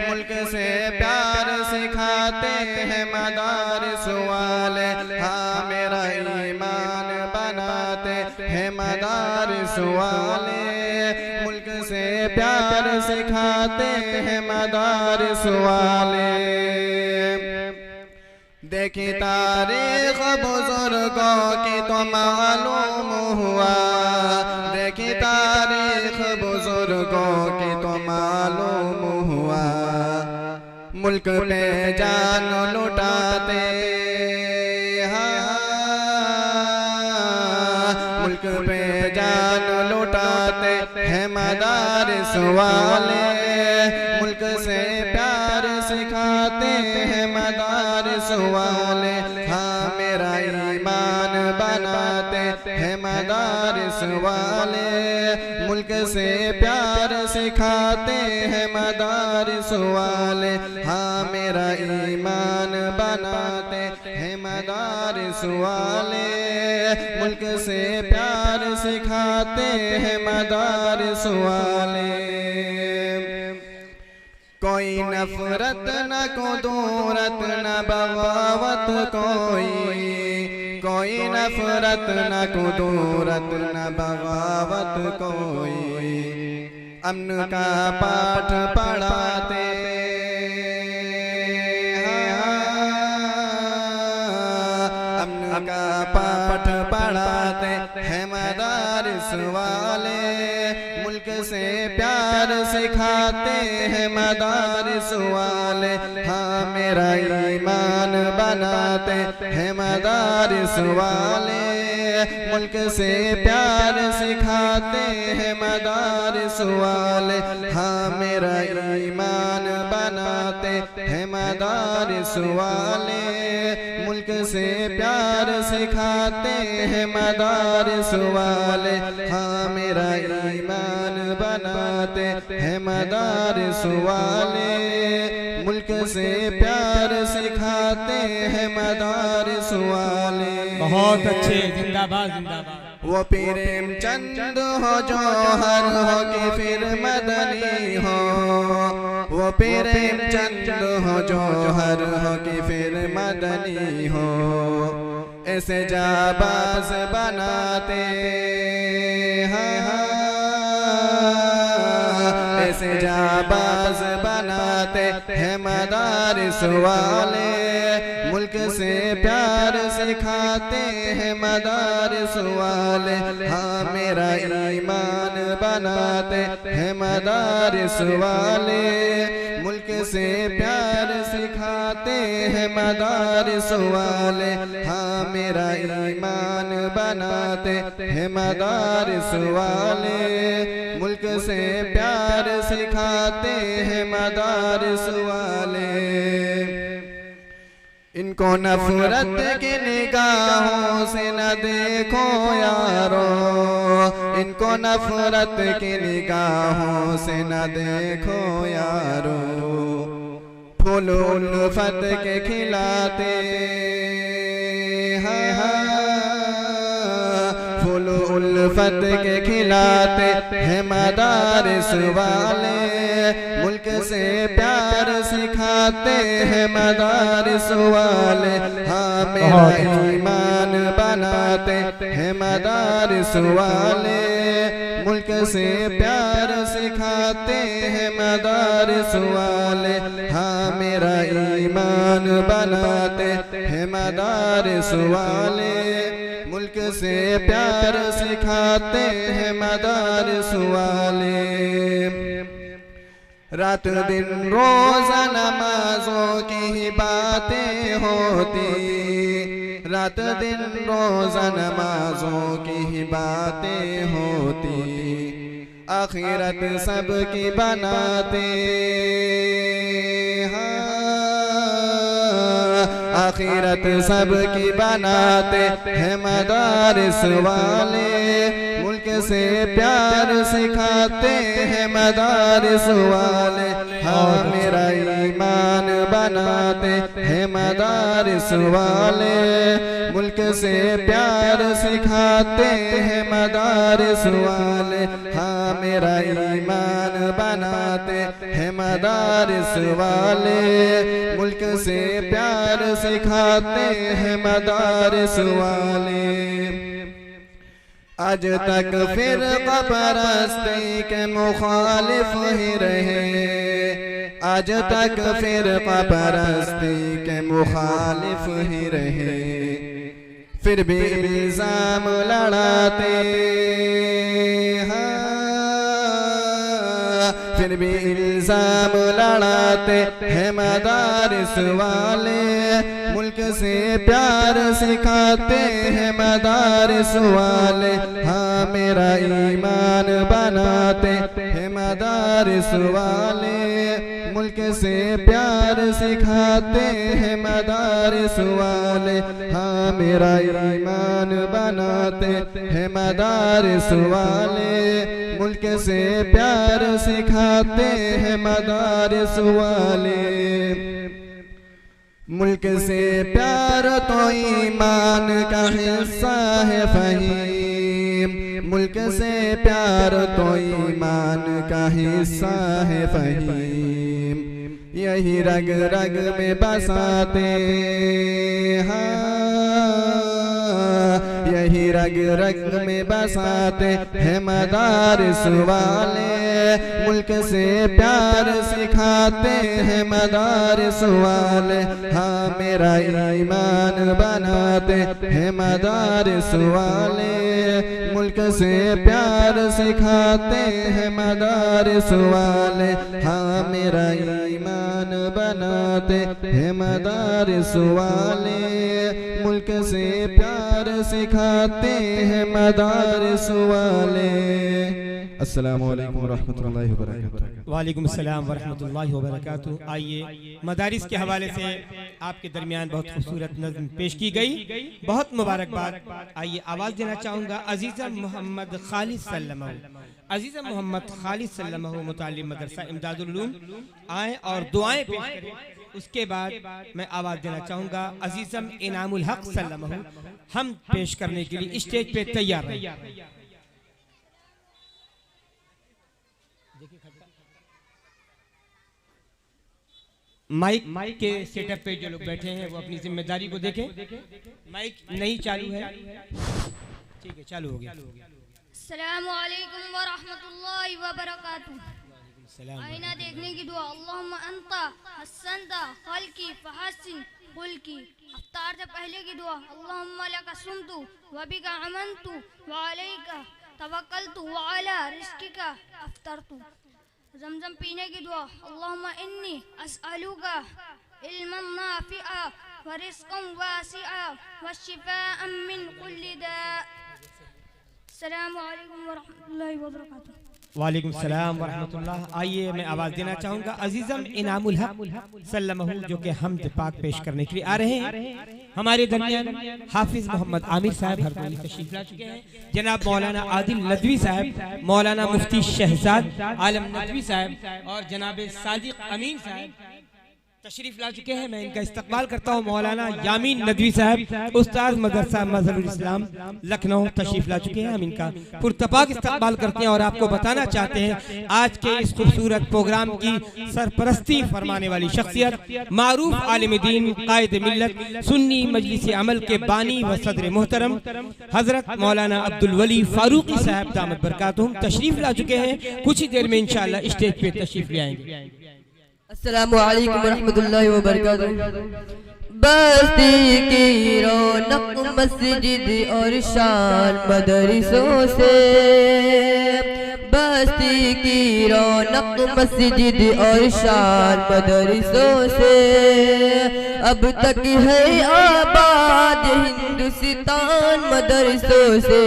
ملک سے پیار سکھاتے ہیں مدارس والے. ہاں میرا ایمان بناتے ہیں مدارس والے، ملک سے پیار سکھاتے ہیں مدارس والے. دیکھی تاریخ بزرگوں کی تو معلوم ہوا، دیکھی تاریخ بزرگوں کی تو معلوم ہوا. ملک پہ جان لٹاتے، ملک پہ جان لٹاتے ہیں مدارس والے، ملک سے پیار سکھاتے ہیں مدارس والے. ہاں میرا ایمان بناتے ہیں مدارس والے، ملک سے پیار سکھاتے ہیں مدارس والے. ہاں میرا ایمان بناتے ہیں مدارس والے، ملک سے پیار سکھاتے ہیں مدارس والے. کوئی نفرت نہ کدورت نہ بغاوت، کوئی نفرت نہ کدورت نہ بغاوت. کوئی امن کا پاٹھ پڑھاتے، امن کا پاٹھ پڑھاتے ہیں مدارس والے، ملک سے پیار سکھاتے ہیں مدارس والے. ہاں میرا ایمان بناتے ہیں مدارس والے، ملک سے پیار سکھاتے ہیں مدارس والے. ہاں میرا ایمان بناتے ہیں مدارس والے، ملک سے پیار سکھاتے ہیں مدارس والے. ہاں میرا ایمان بناتے ہیں مدارس والے، ملک سے پیار سکھاتے ہیں مدارس والے. بہت اچھے، زندہ باد زندہ باد. وہ پریم چند ہو جوہر ہو کہ پھر مدنی ہو، وہ پریم چند ہو جوہر ہو کہ پھر مدنی ہو. ایسے جاباز بناتے ایسے جاباز بناتے ہیں مدارس والے، ملک سے پیار سکھاتے ہیں مدارس والے. ہاں میرا ایمان بناتے ہیں مدارس والے، ملک سے پیار سکھاتے ہیں مدارس والے. ہاں میرا ایمان بناتے ہیں مدارس والے، ملک سے پیار سکھاتے ہیں مدارس والے. ان کو نفرت کی نگاہوں سے نہ دیکھو یارو، ان کو نفرت کی نگاہوں سے نہ دیکھو یارو. پھول الفت کے کھلاتے پھول الفت کے کھلاتے ہیں مدارس والے، ملک سے پیار سکھاتے ہیں مدارس والے. ہاں میرا ایمان بناتے ہیں مدارس والے، ملک سے پیار سکھاتے ہیں مدارس والے، ہاں میرا ایمان بناتے ہیں مدارس والے، ملک سے پیار سکھاتے ہیں مدارس والے۔ رات دن روزہ نمازوں کی ہی باتیں ہوتی، رات دن روزہ نمازوں کی ہی باتیں ہوتی، آخرت سب کی بناتے، آخرت سب کی بناتے ہیں مدارس والے، ملک سے پیار سکھاتے ہیں مدارس والے، ہاں میرا ایمان بناتے ہیں مدارس والے، ملک سے پیار سکھاتے ہیں مدارس والے، ہاں میرا ایمان بناتے ہیں مدارس والے، ملک سے پیار سکھاتے ہیں مدارس والے۔ آج تک فرقہ پرستی کے مخالف ہی رہے، آج تک فرقہ پرستی کے مخالف ہی رہے، پھر بھی الزام لڑاتے، پھر بھی الزام لڑاتے ہیں مدارس والے، ملک سے پیار سکھاتے ہیں مدارس والے، ہاں میرا ایمان بناتے ہیں مدارس والے، ملک سے پیار سکھاتے ہیں مدارس والے، ہاں میرا ایمان بناتے ہیں مدارس والے، ملک سے پیار سکھاتے ہیں مدارس والے۔ ملک سے پیار تو ایمان کا حصہ ہے فہیم، ملک سے پیار تو ایمان کا حصہ ہے فہیم، یہی رگ رگ میں بساتے، یہی رگ رگ میں بساتے ہیں مدارس والے، ملک سے پیار سکھاتے ہیں مدارس والے، ہاں میرا ایمان بناتے ہیں مدارس والے، ملک سے پیار سکھاتے ہیں مدارس والے، ہاں میرا ایمان بناتے ہیں مدارس والے، ملک سے پیار سکھاتے ہیں مدارس والے۔ السلام علیکم ورحمۃ اللہ وبرکاتہ۔ وعلیکم السلام ورحمۃ اللہ وبرکاتہ۔ آئیے مدارس کے حوالے سے آپ کے درمیان بہت خوبصورت نظم پیش کی گئی، بہت مبارکباد۔ آئیے آواز دینا چاہوں گا عزیزہ محمد خالد سلمہ، عزیزہ محمد خالد سلمہ متعلم مدرسہ امداد العلوم آئیں اور دعائیں پیش کریں۔ اس کے بعد میں آواز دینا چاہوں گا عزیزم انعام الحق سلمہ، ہم پیش کرنے کے لیے اسٹیج پہ تیار ہیں۔ مائک کے سیٹ اپ پہ جو لوگ بیٹھے ہیں وہ اپنی ذمہ داری کو دیکھیں۔ مائک نہیں چالو ہے، ٹھیک ہے چالو ہو گیا۔ السلام علیکم ورحمۃ اللہ وبرکاتہ۔ آئینہ دیکھنے کی دعا، اللہم انتا حسنتا خلقی فحسن خلقی۔ افطار سے پہلے کی دعا، اللہم لک صمت وبک آمنت وعلیک توکلت وعلی رزقک افطرت۔ زمزم پینے کی دعا، اللہم انی اسألوک علما نافعا ورزقا واسعا وشفاء من کل داء۔ السلام علیکم ورحمۃ اللہ وبرکاتہ۔ وعلیکم السلام ورحمۃ اللہ۔ آئیے میں آواز دینا چاہوں گا عزیزم انعام الحق سلمہ جو کہ حمد پاک پیش کرنے کے لیے آ رہے ہیں۔ ہمارے درمیان حافظ محمد عامر صاحب ہر کوئی تشریف لا چکے ہیں، جناب مولانا عادل ندوی صاحب، مولانا مفتی شہزاد عالم ندوی صاحب اور جناب صادق امین صاحب تشریف لا چکے ہیں. میں ان کا استقبال کرتا ہوں. مولانا یامین ندوی صاحب استاد مدرسہ مظہر الاسلام لکھنؤ تشریف لا چکے ہیں. ہم ان کا پرتپاک استقبال کرتے ہیں اور آپ کو بتانا چاہتے ہیں آج کے اس خوبصورت پروگرام کی سرپرستی فرمانے والی شخصیت معروف عالم دین قائد ملت سنی مجلس عمل کے بانی و صدر محترم حضرت مولانا عبدالولی فاروقی صاحب دامت برکاتہم تشریف لا چکے ہیں. کچھ ہی دیر میں انشاءاللہ اسٹیج پہ تشریف لے آئیں گے. السلام علیکم ورحمۃ اللہ وبرکاتہ. بستی کی رونق مسجد اور شان مدرسوں سے، بستی کی رونق مسجد اور شان مدرسوں سے، اب تک ہے آباد ہندوستان مدرسوں سے،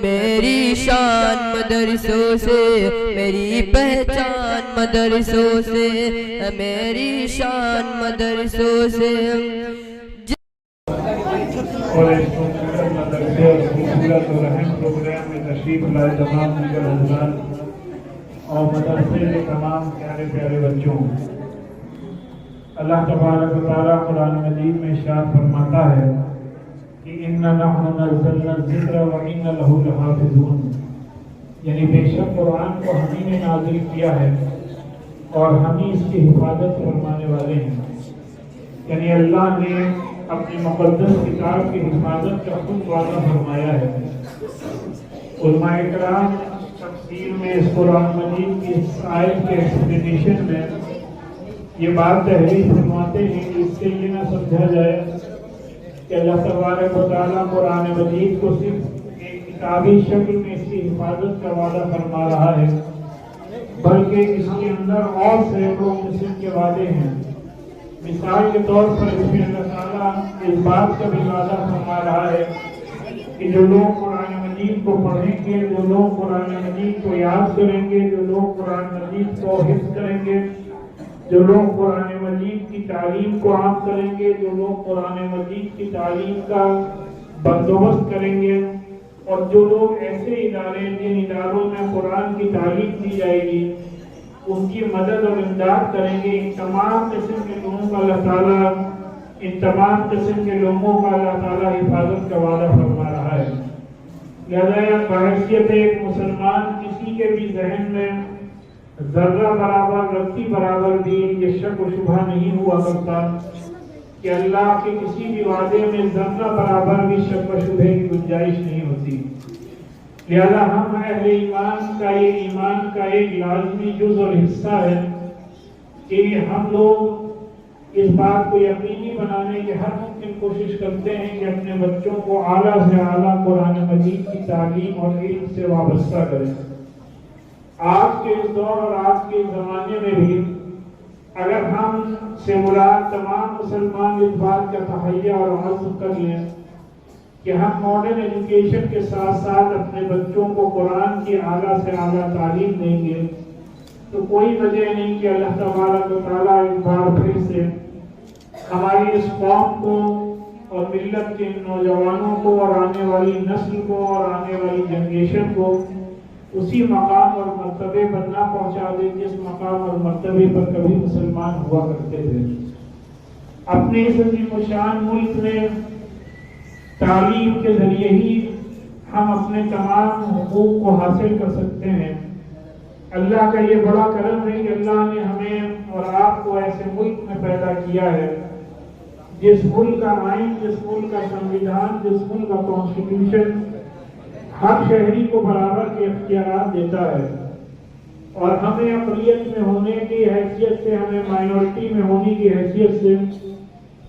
میری شان مدرسوں سے، میری پہچان مدرسوں سے، میری شان مدرسوں سے. اور اس خوبصورت مدرسے اور خوبصورت اور اہم پروگرام میں تشریف لائے تمام دیگر حضرات اور مدرسے کے تمام پیارے پیارے بچوں. اللہ تبارک و تعالیٰ قرآن مجید میں ارشاد فرماتا ہے کہ اِنَّا نَحْنُ نَزَّلْنَا الذِّكْرَ وَإِنَّا لَهُ لَحَافِظُونَ، یعنی بے شک قرآن کو ہم ہی نے نازل کیا ہے اور ہم ہی اس کی حفاظت فرمانے والے ہیں. یعنی اللہ نے اپنی مقدس کتاب کی حفاظت کا خود وعدہ فرمایا ہے. علماء کرام تفسیر میں اس قرآن مجید کی اس آیت کے ایکسپلینیشن میں یہ بات تحریر فرماتے ہیں کہ اس سے یہ نہ سمجھا جائے کہ اللہ تبارک و تعالیٰ قرآن مجید کو صرف ایک کتابی شکل میں اس کی حفاظت کا وعدہ فرما رہا ہے، بلکہ اس کے اندر اور سینکڑوں قسم کے وعدے ہیں. مثال کے طور پر اس میں اللہ تعالیٰ اس بات کا بھی وعدہ فرما رہا ہے کہ جو لوگ قرآن مجید کو پڑھیں گے، جو لوگ قرآن مجید کو یاد کریں گے، جو لوگ قرآن مجید کو حفظ کریں گے، جو لوگ قرآن مجید کی تعلیم کو عام کریں گے، جو لوگ قرآن مجید کی تعلیم کا بندوبست کریں گے، اور جو لوگ ایسے ادارے جن اداروں میں قرآن کی تعلیم دی جائے گی ان کی مدد اور امداد کریں گے، ان تمام قسم کے لوگوں کا اللہ تعالیٰ حفاظت کا وعدہ فرما رہا ہے. لہذا بحیثیت ایک مسلمان کسی کے بھی ذہن میں ذرہ برابر رتی برابر بھی یہ شک و شبہ نہیں ہوا کرتا کہ اللہ کے کسی بھی وعدے میں ذرہ برابر بھی شک و شبہ کی گنجائش نہیں ہوتی. لہذا ہم اہل ایمان کا یہ ایمان کا ایک لازمی جز اور حصہ ہے کہ ہم لوگ اس بات کو یقینی بنانے کی ہر ممکن کوشش کرتے ہیں کہ اپنے بچوں کو اعلیٰ سے اعلیٰ قرآن مجید کی تعلیم اور علم سے وابستہ کریں. آج کے اس دور اور آج کے زمانے میں بھی اگر ہم سے مراد تمام مسلمان اس بات کا تحیہ اور عزم کر لیں کہ ہم ماڈرن ایجوکیشن کے ساتھ ساتھ اپنے بچوں کو قرآن کی اعلیٰ سے اعلیٰ تعلیم دیں گے تو کوئی وجہ نہیں کہ اللہ تبارک و تعالیٰ ایک بار پھر سے ہماری اس قوم کو اور ملت کے نوجوانوں کو اور آنے والی نسل کو اور آنے والی جنریشن کو اسی مقام اور مرتبے پر نہ پہنچا دے جس مقام اور مرتبے پر کبھی مسلمان ہوا کرتے تھے. اپنے اس عظیم الشان ملک میں تعلیم کے ذریعے ہی ہم اپنے تمام حقوق کو حاصل کر سکتے ہیں. اللہ کا یہ بڑا کرم ہے کہ اللہ نے ہمیں اور آپ کو ایسے ملک میں پیدا کیا ہے جس ملک کا آئین، جس ملک کا سنویدھان، جس ملک کا کانسٹیٹیوشن ہر شہری کو برابر کے اختیارات دیتا ہے اور ہمیں اقلیت میں ہونے کی حیثیت سے، ہمیں مائنورٹی میں ہونے کی حیثیت سے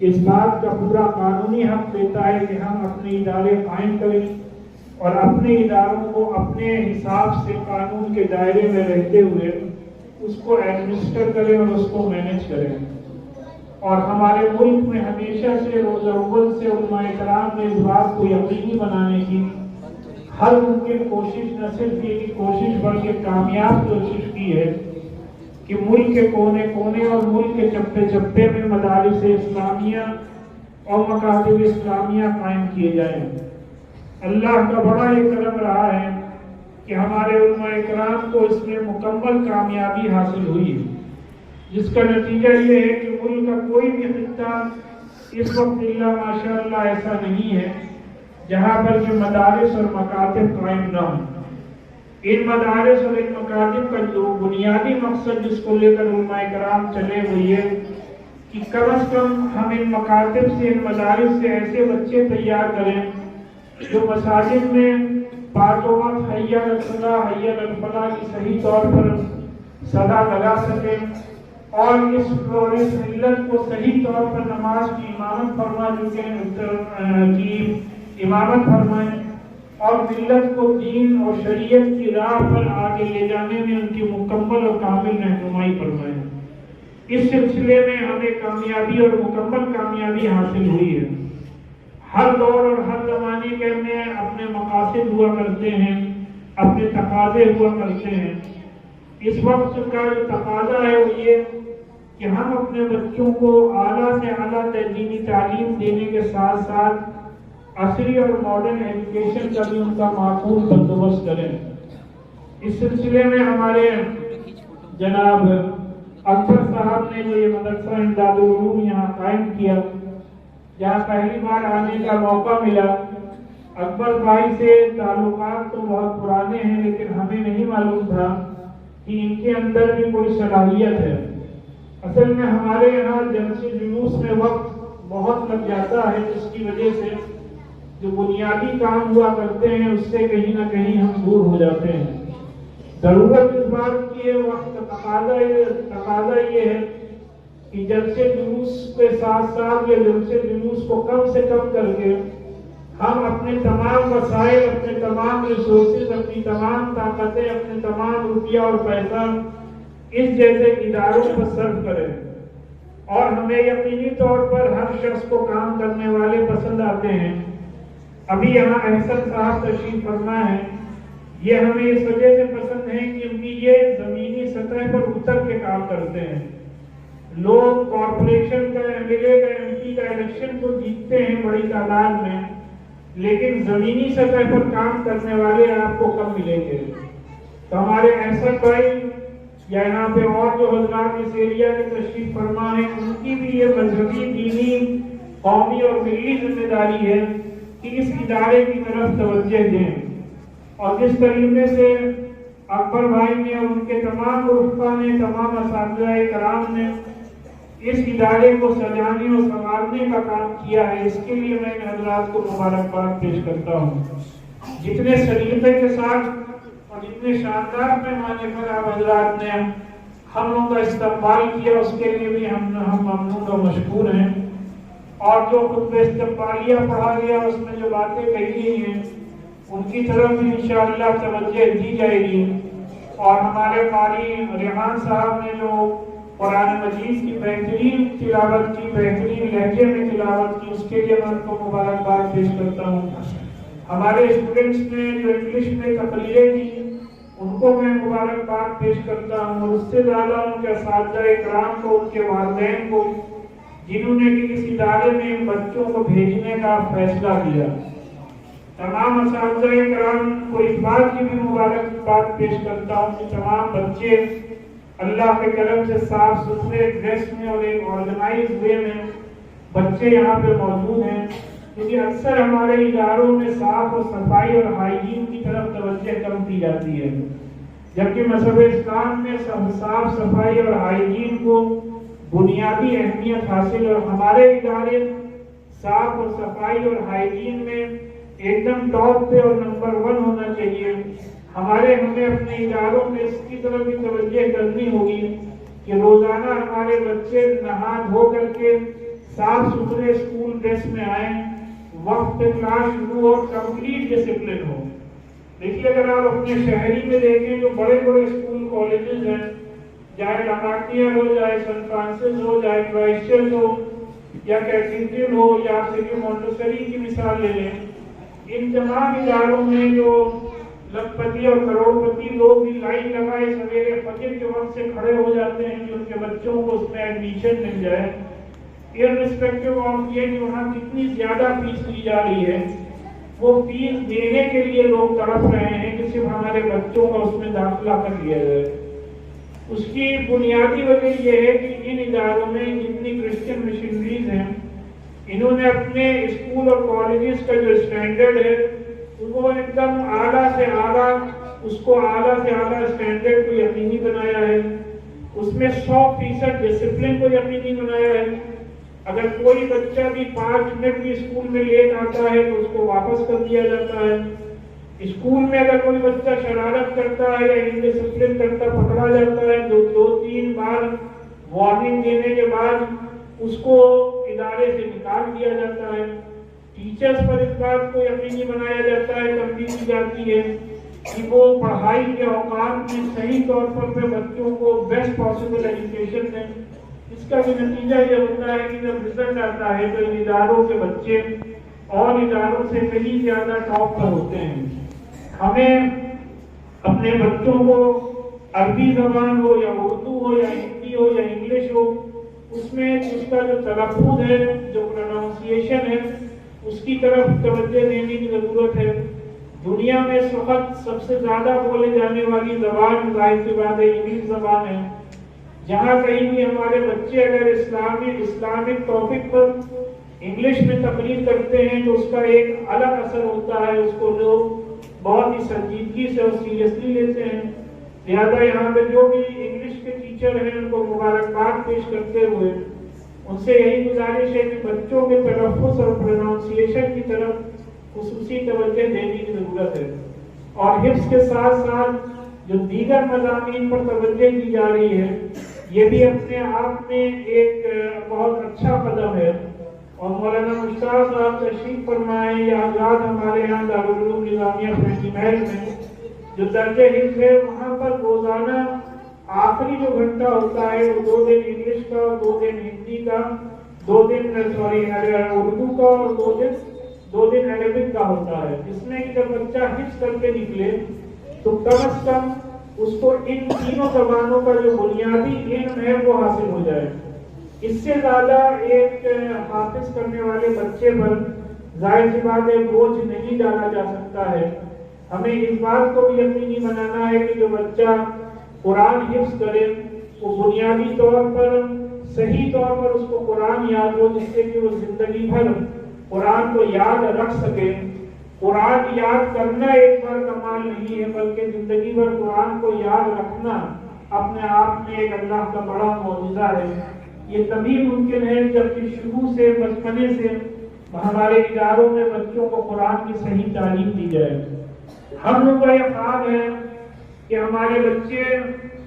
اس بات کا پورا قانونی حق دیتا ہے کہ ہم اپنے ادارے قائم کریں اور اپنے اداروں کو اپنے حساب سے قانون کے دائرے میں رہتے ہوئے اس کو ایڈمنسٹر کریں اور اس کو مینیج کریں. اور ہمارے ملک میں ہمیشہ سے روز اول سے علماء کرام نے اس بات کو یقینی بنانے کی ہر ممکن کوشش، نہ صرف یہ کوشش بلکہ کامیاب کوشش کی ہے کہ ملک کے کونے کونے اور ملک کے چپے چپے میں مدارس اسلامیہ اور مکاتب اسلامیہ قائم کیے جائیں. اللہ کا بڑا یہ کرم رہا ہے کہ ہمارے علماء کرام کو اس میں مکمل کامیابی حاصل ہوئی. جس کا نتیجہ یہ ہے کہ ملک کا کوئی بھی خطہ اس وقت اللہ ماشاءاللہ ایسا نہیں ہے جہاں پر کہ مدارس اور مکاتب قائم نہ ہوں۔ ان مدارس اور ان مکاتب کا جو بنیادی مقصد جس کو لے کر علماء کرام چلے وہ یہ کہ کم از کم ہم ان مکاتب سے ان مدارس سے ایسے بچے تیار کریں جو مساجد میں پانچ وقت حی علی الصلاۃ حی علی الفلاح کی صحیح طور پر صدا لگا سکیں اور اس ملت کو صحیح طور پر نماز کی امامت فرما امامت فرمائیں اور ملت کو دین اور شریعت کی راہ پر آگے لے جانے میں ان کی مکمل اور کامل رہنمائی فرمائیں۔ اس سلسلے میں ہمیں کامیابی اور مکمل کامیابی حاصل ہوئی ہے۔ ہر دور اور ہر زمانے کے میں اپنے مقاصد ہوا کرتے ہیں، اپنے تقاضے ہوا کرتے ہیں۔ اس وقت کا جو تقاضا ہے وہ یہ کہ ہم اپنے بچوں کو اعلیٰ سے اعلیٰ تعلیمی تعلیم دینے کے ساتھ ساتھ عصری اور ماڈرن ایجوکیشن کا بھی ان کا معقول بندوبست کریں۔ اس سلسلے میں ہمارے جناب اکبر صاحب نے جو یہ مدرسہ امداد العلوم یہاں قائم کیا، جہاں پہلی بار آنے کا موقع ملا، اکبر بھائی سے تعلقات تو بہت پرانے ہیں لیکن ہمیں نہیں معلوم تھا کہ ان کے اندر بھی کوئی صلاحیت ہے۔ اصل میں ہمارے یہاں جلسے جلوس میں وقت بہت لگ جاتا ہے، جس کی وجہ سے جو بنیادی کام ہوا کرتے ہیں اس سے کہیں نہ کہیں ہم دور ہو جاتے ہیں۔ ضرورت اس بات کی ہے، وقت کا تقاضا یہ ہے کہ جلسے جلوس کے ساتھ ساتھ یہ جلسے جلوس کو کم سے کم کر کے ہم اپنے تمام وسائل، اپنے تمام ریسورسز، اپنی تمام طاقتیں، اپنے تمام روپیہ اور پیسہ اس جیسے اداروں پر صرف کریں۔ اور ہمیں یقینی طور پر ہر شخص کو کام کرنے والے پسند آتے ہیں۔ ابھی یہاں احسن صاحب تشریف فرما ہے، یہ ہمیں اس وجہ سے پسند ہے کیونکہ یہ زمینی سطح پر اتر کے کام کرتے ہیں۔ لوگ کارپوریشن کا، ایم ایل اے کا، ایم پی کا الیکشن کو جیتتے ہیں بڑی تعداد میں، لیکن زمینی سطح پر کام کرنے والے آپ کو کم ملیں گے۔ تو ہمارے احسن بھائی یا یہاں پہ اور جو حضرات اس ایریا کے تشریف فرما ہیں، ان کی بھی یہ مذہبی، دینی، قومی اور ملی ذمہ داری ہے کہ اس ادارے کی طرف توجہ دیں۔ اور جس طریقے سے اکبر بھائی نے اور ان کے تمام رفقا نے، تمام اساتذہ کرام نے اس ادارے کو سجانے اور سنوارنے کا کام کیا ہے، اس کے لیے میں حضرات کو مبارکباد پیش کرتا ہوں۔ جتنے سلیقے کے ساتھ اور جتنے شاندار پیمانے پر آپ حضرات نے ہم لوگوں کا استقبال کیا، اس کے لیے بھی ہم ممنون اور مشکور ہیں۔ اور جو خطبہ استقبالیہ پڑھا گیا، اس میں جو باتیں کہی گئی ہیں ان کی طرف بھی انشاءاللہ توجہ دی جائے گی۔ اور ہمارے قاری ریحان صاحب نے جو قرآن مجید کی بہترین تلاوت کی، بہترین لہجے میں تلاوت کی، اس کے لیے میں ان کو مبارکباد پیش کرتا ہوں۔ ہمارے اسٹوڈنٹس نے جو انگلش میں تقریریں کی، ان کو میں مبارکباد پیش کرتا ہوں، اور اس سے زیادہ ان کے اساتذہ کرام کو، ان کے والدین کو، جنہوں نے کہ اس ادارے میں بچوں کو بھیجنے کا فیصلہ کیا۔ تمام اساتذہ کرام کو اس بات کی بھی مبارکباد پیش کرتا ہوں کہ تمام بچے اللہ کے کرم سے صاف ستھرے ڈریس میں اور ایک آرگنائز وے میں بچے یہاں پہ موجود ہیں، کیونکہ اکثر ہمارے اداروں میں صاف اور صفائی اور ہائیجین کی طرف توجہ کم دی جاتی ہے، جبکہ مذہب اسلام میں صاف صفائی اور ہائیجین کو بنیادی اہمیت حاصل، اور ہمارے ادارے صاف اور صفائی اور ہائیجین میں ایک دم ٹاپ پہ اور نمبر 1 ہونا چاہیے۔ ہمیں اپنے اداروں میں اس کی طرف بھی توجہ کرنی ہوگی کہ روزانہ ہمارے بچے نہا دھو کر کے صاف ستھرے اسکول ڈریس میں آئیں، وقت پہ کلاس شروع اور کمپلیٹ ڈسپلن ہو۔ دیکھیے اگر آپ اپنے شہری میں دیکھیں جو بڑے بڑے اسکول کالجز ہیں، چاہے لماٹیا ہو، چاہے سنٹ فرانسس ہو، چاہے کرائسٹ چرچ ہو، یا کیتھیڈرل ہو، یا سٹی مونٹیسری کی مثال لے لیں، ان تمام اداروں میں جو لکھپتی اور کروڑ پتی لوگ بھی لائن لگائے سویرے فجر کے وقت سے کھڑے ہو جاتے ہیں کہ ان کے بچوں کو اس میں ایڈمیشن مل جائے، irrespective of یہ کہ وہاں کتنی زیادہ فیس لی جا رہی ہے، وہ فیس دینے کے لیے لوگ تڑپ رہے ہیں کہ صرف ہمارے بچوں کا اس میں داخلہ کر لیا جائے۔ اس کی بنیادی وجہ یہ ہے کہ ان اداروں میں جتنی کرسچن مشنریز ہیں انہوں نے اپنے اسکول اور کالجز کا جو اسٹینڈرڈ ہے وہ ایک دم اعلیٰ سے اعلیٰ، اس کو اعلیٰ سے اعلیٰ اسٹینڈرڈ کو یقینی بنایا ہے، اس میں 100% ڈسپلن کو یقینی بنایا ہے۔ اگر کوئی بچہ بھی 5 منٹ بھی اسکول میں لیٹ آتا ہے تو اس کو واپس کر دیا جاتا ہے۔ اسکول میں اگر کوئی بچہ شرارت کرتا ہے یا انڈسپلن کرتا پکڑا جاتا ہے تو 2-3 بار وارننگ دینے کے بعد اس کو ادارے سے نکال دیا جاتا ہے۔ ٹیچرز پر اس بات کو یقینی بنایا جاتا ہے، تنبیہ کی جاتی ہے کہ وہ پڑھائی کے اوقات میں صحیح طور پر بچوں کو بیسٹ پاسبل ایجوکیشن دیں۔ اس کا بھی نتیجہ یہ ہوتا ہے کہ جب رزلٹ آتا ہے تو ان اداروں کے بچے اور اداروں سے کہیں زیادہ ٹاپ پر ہوتے ہیں۔ ہمیں اپنے بچوں کو عربی زبان ہو یا اردو ہو یا ہندی ہو یا انگلش ہو، اس میں اس کا جو تلفظ ہے، جو پروننسیشن ہے، اس کی طرف توجہ دینے کی ضرورت ہے۔ دنیا میں اس وقت سب سے زیادہ بولے جانے والی زبان ظاہر سی بات ہے انگلش زبان ہے۔ جہاں کہیں بھی ہمارے بچے اگر اسلامک ٹاپک پر انگلش میں تقریر کرتے ہیں تو اس کا ایک الگ اثر ہوتا ہے، اس کو لوگ بہت ہی سنجیدگی سے اور سیریسلی لیتے ہیں۔ لہذا یہاں پہ جو بھی انگلش کے ٹیچر ہیں ان کو مبارکباد پیش کرتے ہوئے ان سے یہی گزارش ہے کہ بچوں کے تلفظ اور پروننسیشن کی طرف خصوصی توجہ دینے کی ضرورت ہے، اور حفظ کے ساتھ ساتھ جو دیگر مضامین پر توجہ دی جا رہی ہے یہ بھی اپنے آپ میں ایک بہت اچھا قدم ہے۔ اور مولانا مشتاق صاحب تشریف فرمائے یا حضرات ہمارے یہاں دارالعلوم نظامیہ فرنگی محل میں جو درجہ حفظ ہے وہاں پر روزانہ آخری جو گھنٹہ ہوتا ہے وہ 2 دن انگلش کا، 2 دن ہندی کا، 2 دن اردو کا اور 2 دن عربک کا ہوتا ہے، جس میں کہ جب بچہ حفظ کر کے نکلے تو کم از کم اس کو ان تینوں زبانوں کا جو بنیادی علم ہے وہ حاصل ہو جائے۔ اس سے زیادہ ایک حافظ کرنے والے بچے پر ظاہر سی بات ہے بوجھ نہیں ڈالا جا سکتا ہے۔ ہمیں اس بات کو بھی یقینی بنانا ہے کہ جو بچہ قرآن حفظ کرے وہ بنیادی طور پر صحیح طور پر اس کو قرآن یاد ہو، جس سے کہ وہ زندگی بھر قرآن کو یاد رکھ سکے۔ قرآن یاد کرنا ایک بار کا مال نہیں ہے، بلکہ زندگی بھر قرآن کو یاد رکھنا اپنے آپ میں ایک اللہ کا بڑا معجزہ ہے۔ یہ تبھی ممکن ہے جب کہ شروع سے بچپنے سے ہمارے اداروں میں بچوں کو قرآن کی صحیح تعلیم دی جائے۔ ہم لوگ کا یہ خواب ہے کہ ہمارے بچے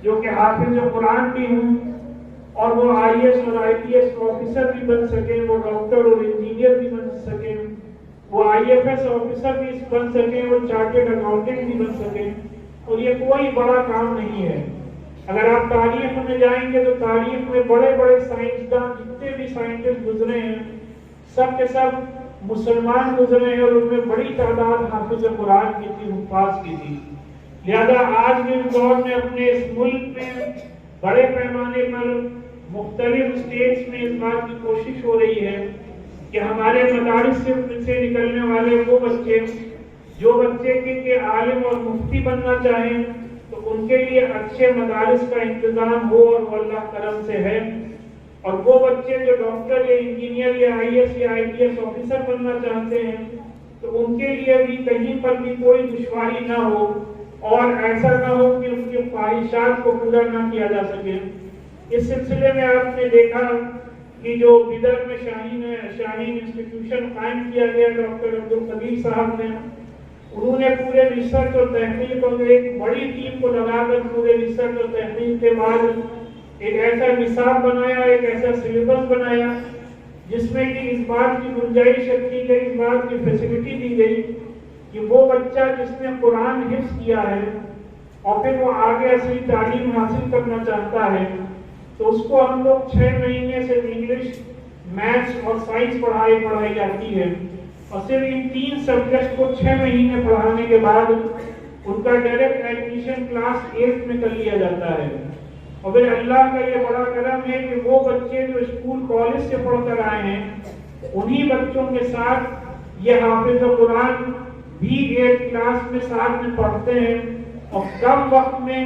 جو کہ حافظ قرآن بھی ہوں اور وہ IAS اور IPS آفیسر بھی بن سکیں، وہ ڈاکٹر اور انجینئر بھی بن سکیں، وہ IFS آفیسر بھی بن سکیں، وہ چارٹرڈ اکاؤنٹنٹ بھی بن سکیں، اور یہ کوئی بڑا کام نہیں ہے۔ اگر آپ تاریخ میں جائیں گے تو تاریخ میں بڑے بڑے سائنسدان جتنے بھی سائنٹسٹ گزرے ہیں سب کے سب مسلمان گزرے ہیں، اور ان میں بڑی تعداد حافظ قرآن کی تھی، حفاظ کی تھی۔ لہذا آج کے دور میں اپنے اس ملک میں بڑے پیمانے پر مختلف اسٹیٹس میں اس بات کی کوشش ہو رہی ہے کہ ہمارے مدارس سے نکلنے والے وہ بچے جو بچے کے عالم اور مفتی بننا چاہیں تو ان کے لیے اچھے مدارس کا انتظام ہو، اور وہ اللہ کرم سے ہے، اور وہ بچے جو ڈاکٹر یا انجینئر یا IAS یا IPS آفیسر بننا چاہتے ہیں تو ان کے لیے بھی کہیں پر بھی کوئی دشواری نہ ہو، اور ایسا نہ ہو کہ ان کی خواہشات کو پورا نہ کیا جا سکے۔ اس سلسلے میں آپ نے دیکھا کہ جو بدر میں شاہین انسٹیٹیوشن قائم کیا گیا ڈاکٹر عبدالقدیر صاحب نے، انہوں نے پورے ریسرچ اور تحقیق اور ایک بڑی ٹیم کو لگا کر پورے ریسرچ اور تحقیق کے بعد ایک ایسا نصاب بنایا، ایک ایسا سلیبس بنایا جس میں کہ اس بات کی گنجائش رکھی گئی، اس بات کی فیسلٹی دی گئی کہ وہ بچہ جس نے قرآن حفظ کیا ہے اور پھر وہ آگے اصلی تعلیم حاصل کرنا چاہتا ہے تو اس کو ہم لوگ 6 مہینے سے انگلش، میتھس اور سائنس پڑھائی جاتی ہے، اور صرف ان 3 سبجیکٹ کو 6 مہینے پڑھانے کے بعد ان کا ڈائریکٹ ایڈمیشن کلاس 8 میں کر لیا جاتا ہے۔ اور پھر اللہ کا یہ بڑا کرم ہے کہ وہ بچے جو اسکول کالج سے پڑھ کر آئے ہیں انہی بچوں کے ساتھ یہ حافظ قرآن بھی 8 کلاس میں ساتھ میں پڑھتے ہیں، اور کم وقت میں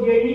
JEE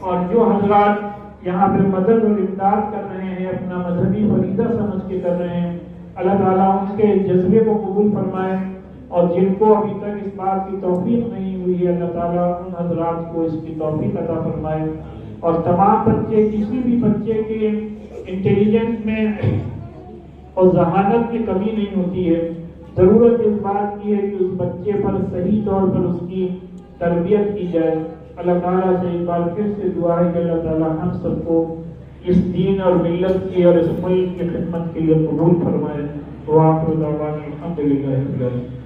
اور جو حضرات یہاں پہ مدد اور امداد کر رہے ہیں، اپنا مذہبی فریضہ سمجھ کے کر رہے ہیں، اللہ تعالیٰ ان کے جذبے کو قبول فرمائے، اور جن کو ابھی تک اس بات کی توفیق نہیں ہوئی ہے اللہ تعالیٰ ان حضرات کو اس کی توفیق عطا فرمائے، اور تمام بچے، کسی بھی بچے کے انٹیلیجنس میں اور ذہانت میں کمی نہیں ہوتی ہے، ضرورت اس بات کی ہے کہ اس بچے پر صحیح طور پر اس کی تربیت کی جائے۔ اللہ تعالیٰ سے ایک بار پھر سے دعا ہے کہ اللہ تعالیٰ ہم سب کو اس دین اور ملت کی اور اس ملک کی خدمت کے لیے قبول فرمائے۔ وآخر دعوانا الحمدللہ رب العالمین۔